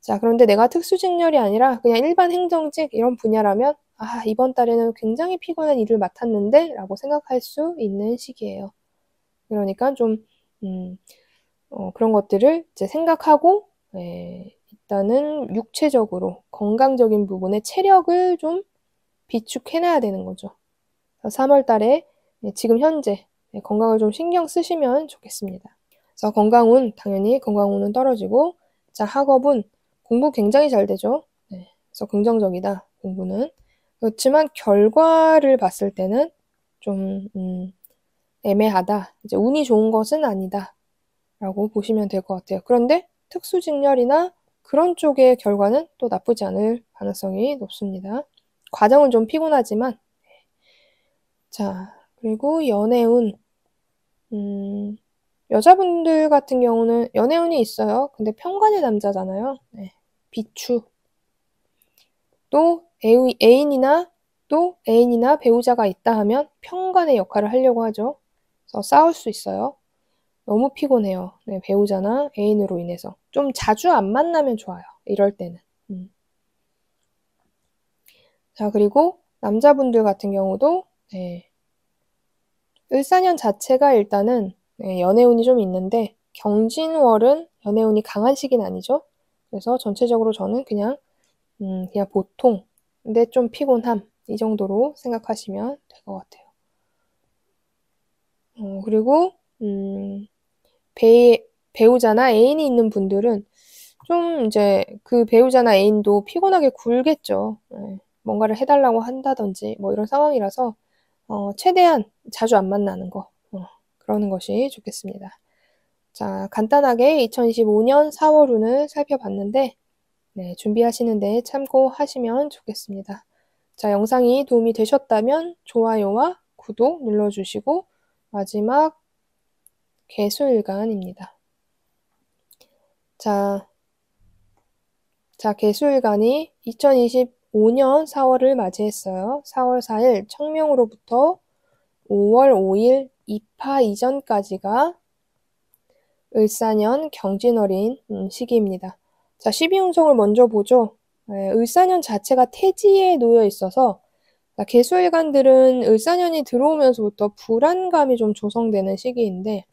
자, 그런데 내가 특수직렬이 아니라 그냥 일반 행정직 이런 분야라면 아, 이번 달에는 굉장히 피곤한 일을 맡았는데 라고 생각할 수 있는 시기예요. 그러니까 좀 그런 것들을 이제 생각하고 일단은 육체적으로 건강적인 부분에 체력을 좀 비축해놔야 되는 거죠. 3월 달에 지금 현재 건강을 좀 신경 쓰시면 좋겠습니다. 그래서 건강운, 당연히 건강운은 떨어지고, 자, 학업은 공부 굉장히 잘 되죠. 네, 그래서 긍정적이다, 공부는. 그렇지만 결과를 봤을 때는 좀 애매하다. 이제 운이 좋은 것은 아니다. 라고 보시면 될 것 같아요. 그런데 특수직렬이나 그런 쪽의 결과는 또 나쁘지 않을 가능성이 높습니다. 과정은 좀 피곤하지만. 자, 그리고 연애운. 여자분들 같은 경우는 연애운이 있어요. 근데 편관의 남자잖아요. 네. 비추. 또 애인이나 배우자가 있다 하면 편관의 역할을 하려고 하죠. 그래서 싸울 수 있어요. 너무 피곤해요. 네, 배우자나 애인으로 인해서. 좀 자주 안 만나면 좋아요. 이럴 때는. 자, 그리고 남자분들 같은 경우도 네, 을사년 자체가 일단은 연애운이 좀 있는데 경진월은 연애운이 강한 시기는 아니죠. 그래서 전체적으로 저는 그냥 보통, 근데 좀 피곤함 이 정도로 생각하시면 될 것 같아요. 그리고 배우자나 애인이 있는 분들은 좀 이제 그 배우자나 애인도 피곤하게 굴겠죠. 뭔가를 해달라고 한다든지 뭐 이런 상황이라서 최대한 자주 안 만나는 거 그러는 것이 좋겠습니다. 자, 간단하게 2025년 4월 운을 살펴봤는데 네, 준비하시는데 참고하시면 좋겠습니다. 자, 영상이 도움이 되셨다면 좋아요와 구독 눌러주시고 마지막 개수일간입니다. 자, 개수일간이 2025년 4월을 맞이했어요. 4월 4일 청명으로부터 5월 5일 입하 이전까지가 을사년 경진월인 시기입니다. 자, 12운성을 먼저 보죠. 을사년 자체가 태지에 놓여 있어서 개수일간들은 을사년이 들어오면서부터 불안감이 좀 조성되는 시기인데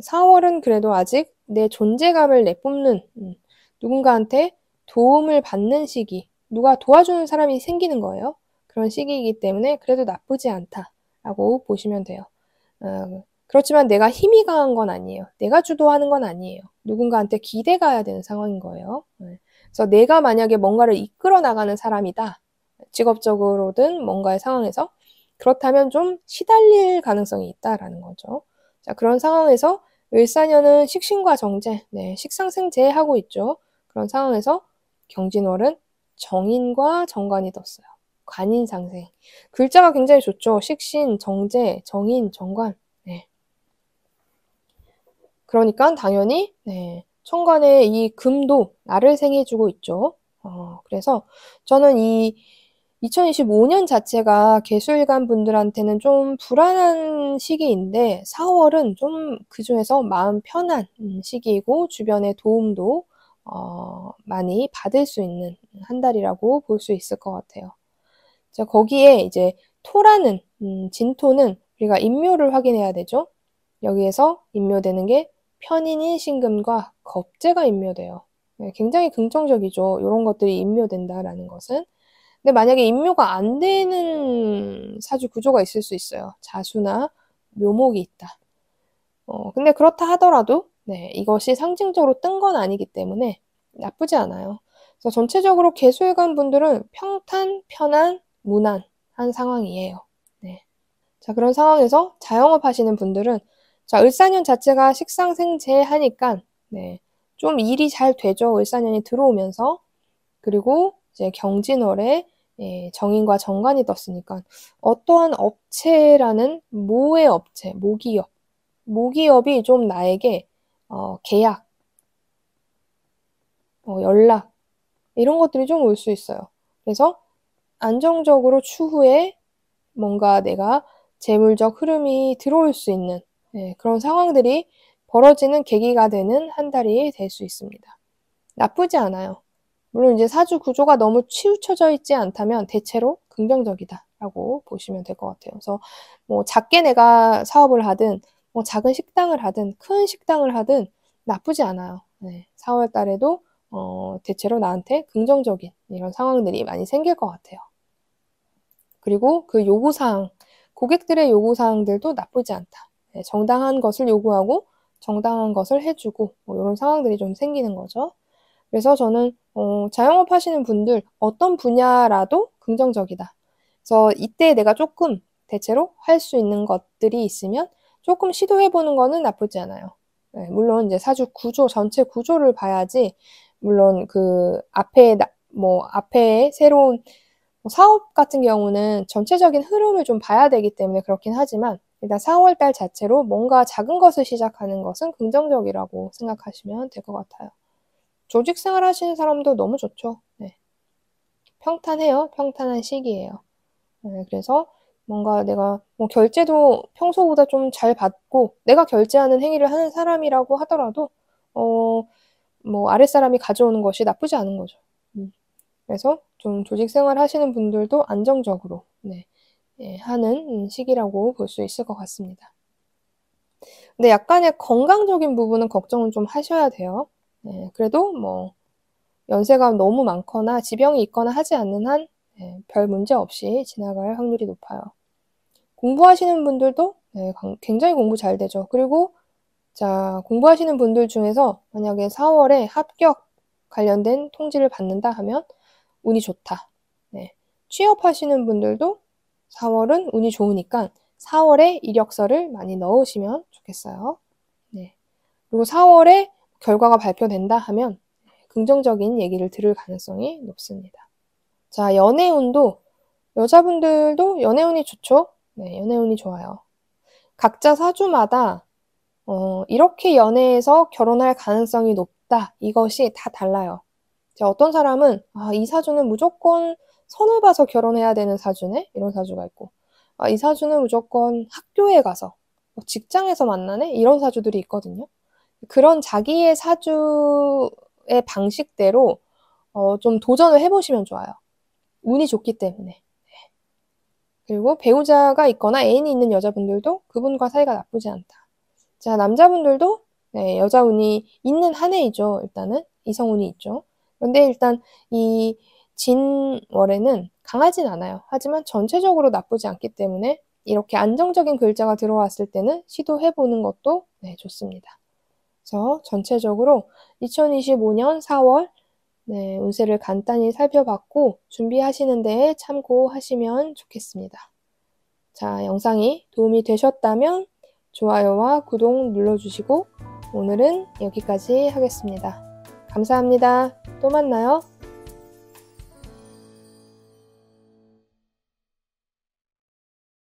4월은 그래도 아직 내 존재감을 내뿜는 누군가한테 도움을 받는 시기, 누가 도와주는 사람이 생기는 거예요. 그런 시기이기 때문에 그래도 나쁘지 않다라고 보시면 돼요. 그렇지만 내가 힘이 강한 건 아니에요. 내가 주도하는 건 아니에요. 누군가한테 기대가야 되는 상황인 거예요. 그래서 내가 만약에 뭔가를 이끌어 나가는 사람이다. 직업적으로든 뭔가의 상황에서 그렇다면 좀 시달릴 가능성이 있다라는 거죠. 자, 그런 상황에서 을사년은 식신과 정제, 식상생제하고 있죠. 그런 상황에서 경진월은 정인과 정관이 떴어요. 관인상생. 글자가 굉장히 좋죠. 식신, 정제, 정인, 정관. 네. 그러니까 당연히 천간에 이 금도 나를 생해주고 있죠. 그래서 저는 이 2025년 자체가 개수일간 분들한테는 좀 불안한 시기인데 4월은 좀 그중에서 마음 편한 시기이고 주변의 도움도 많이 받을 수 있는 한 달이라고 볼 수 있을 것 같아요. 자, 거기에 이제 토라는 진토는 우리가 인묘를 확인해야 되죠. 여기에서 인묘되는 게 편인인 신금과 겁재가 인묘돼요. 굉장히 긍정적이죠. 이런 것들이 인묘된다라는 것은. 근데 만약에 인묘가 안 되는 사주 구조가 있을 수 있어요. 자수나 묘목이 있다. 근데 그렇다 하더라도 이것이 상징적으로 뜬 건 아니기 때문에 나쁘지 않아요. 그래서 전체적으로 개수일관 분들은 평탄, 편안, 무난한 상황이에요. 네. 자, 그런 상황에서 자영업 하시는 분들은 자, 을사년 자체가 식상생재하니까 네, 좀 일이 잘 되죠. 을사년이 들어오면서. 그리고 이제 경진월에 정인과 정관이 떴으니까 어떠한 업체라는 모의 업체, 모기업, 모기업이 좀 나에게 계약, 연락 이런 것들이 좀 올 수 있어요. 그래서 안정적으로 추후에 뭔가 내가 재물적 흐름이 들어올 수 있는 그런 상황들이 벌어지는 계기가 되는 한 달이 될 수 있습니다. 나쁘지 않아요. 물론 이제 사주 구조가 너무 치우쳐져 있지 않다면 대체로 긍정적이다라고 보시면 될 것 같아요. 그래서 뭐 작게 내가 사업을 하든 뭐 작은 식당을 하든 큰 식당을 하든 나쁘지 않아요. 네, 4월 달에도 대체로 나한테 긍정적인 이런 상황들이 많이 생길 것 같아요. 그리고 그 요구사항, 고객들의 요구사항들도 나쁘지 않다. 네, 정당한 것을 요구하고 정당한 것을 해주고 뭐 이런 상황들이 좀 생기는 거죠. 그래서 저는 자영업 하시는 분들 어떤 분야라도 긍정적이다. 그래서 이때 내가 조금 대체로 할 수 있는 것들이 있으면 조금 시도해보는 거는 나쁘지 않아요. 네, 물론 이제 사주 구조, 전체 구조를 봐야지 물론 그 앞에 새로운 사업 같은 경우는 전체적인 흐름을 좀 봐야 되기 때문에 그렇긴 하지만 일단 4월 달 자체로 뭔가 작은 것을 시작하는 것은 긍정적이라고 생각하시면 될 것 같아요. 조직 생활 하시는 사람도 너무 좋죠. 네. 평탄해요. 평탄한 시기예요. 네, 그래서 뭔가 내가 뭐 결제도 평소보다 좀 잘 받고 내가 결제하는 행위를 하는 사람이라고 하더라도 뭐 아랫사람이 가져오는 것이 나쁘지 않은 거죠. 그래서 좀 조직 생활 하시는 분들도 안정적으로 하는 시기라고 볼 수 있을 것 같습니다. 근데 약간의 건강적인 부분은 걱정은 좀 하셔야 돼요. 네, 그래도 뭐 연세가 너무 많거나 지병이 있거나 하지 않는 한 별 문제 없이 지나갈 확률이 높아요. 공부하시는 분들도 굉장히 공부 잘 되죠. 그리고 자, 공부하시는 분들 중에서 만약에 4월에 합격 관련된 통지를 받는다 하면 운이 좋다. 네. 취업하시는 분들도 4월은 운이 좋으니까 4월에 이력서를 많이 넣으시면 좋겠어요. 네. 그리고 4월에 결과가 발표된다 하면 긍정적인 얘기를 들을 가능성이 높습니다. 자, 연애운도 여자분들도 연애운이 좋죠? 네, 연애운이 좋아요. 각자 사주마다 이렇게 연애해서 결혼할 가능성이 높다. 이것이 다 달라요. 자, 어떤 사람은 이 사주는 무조건 선을 봐서 결혼해야 되는 사주네? 이런 사주가 있고 이 사주는 무조건 학교에 가서 직장에서 만나네? 이런 사주들이 있거든요. 그런 자기의 사주의 방식대로 좀 도전을 해보시면 좋아요. 운이 좋기 때문에. 그리고 배우자가 있거나 애인이 있는 여자분들도 그분과 사이가 나쁘지 않다. 자, 남자분들도 여자 운이 있는 한 해이죠. 일단은 이성운이 있죠. 그런데 일단 이 진월에는 강하진 않아요. 하지만 전체적으로 나쁘지 않기 때문에 이렇게 안정적인 글자가 들어왔을 때는 시도해보는 것도 좋습니다. 그래서 전체적으로 2025년 4월 운세를 간단히 살펴봤고 준비하시는 데에 참고하시면 좋겠습니다. 자, 영상이 도움이 되셨다면 좋아요와 구독 눌러주시고 오늘은 여기까지 하겠습니다. 감사합니다. 또 만나요.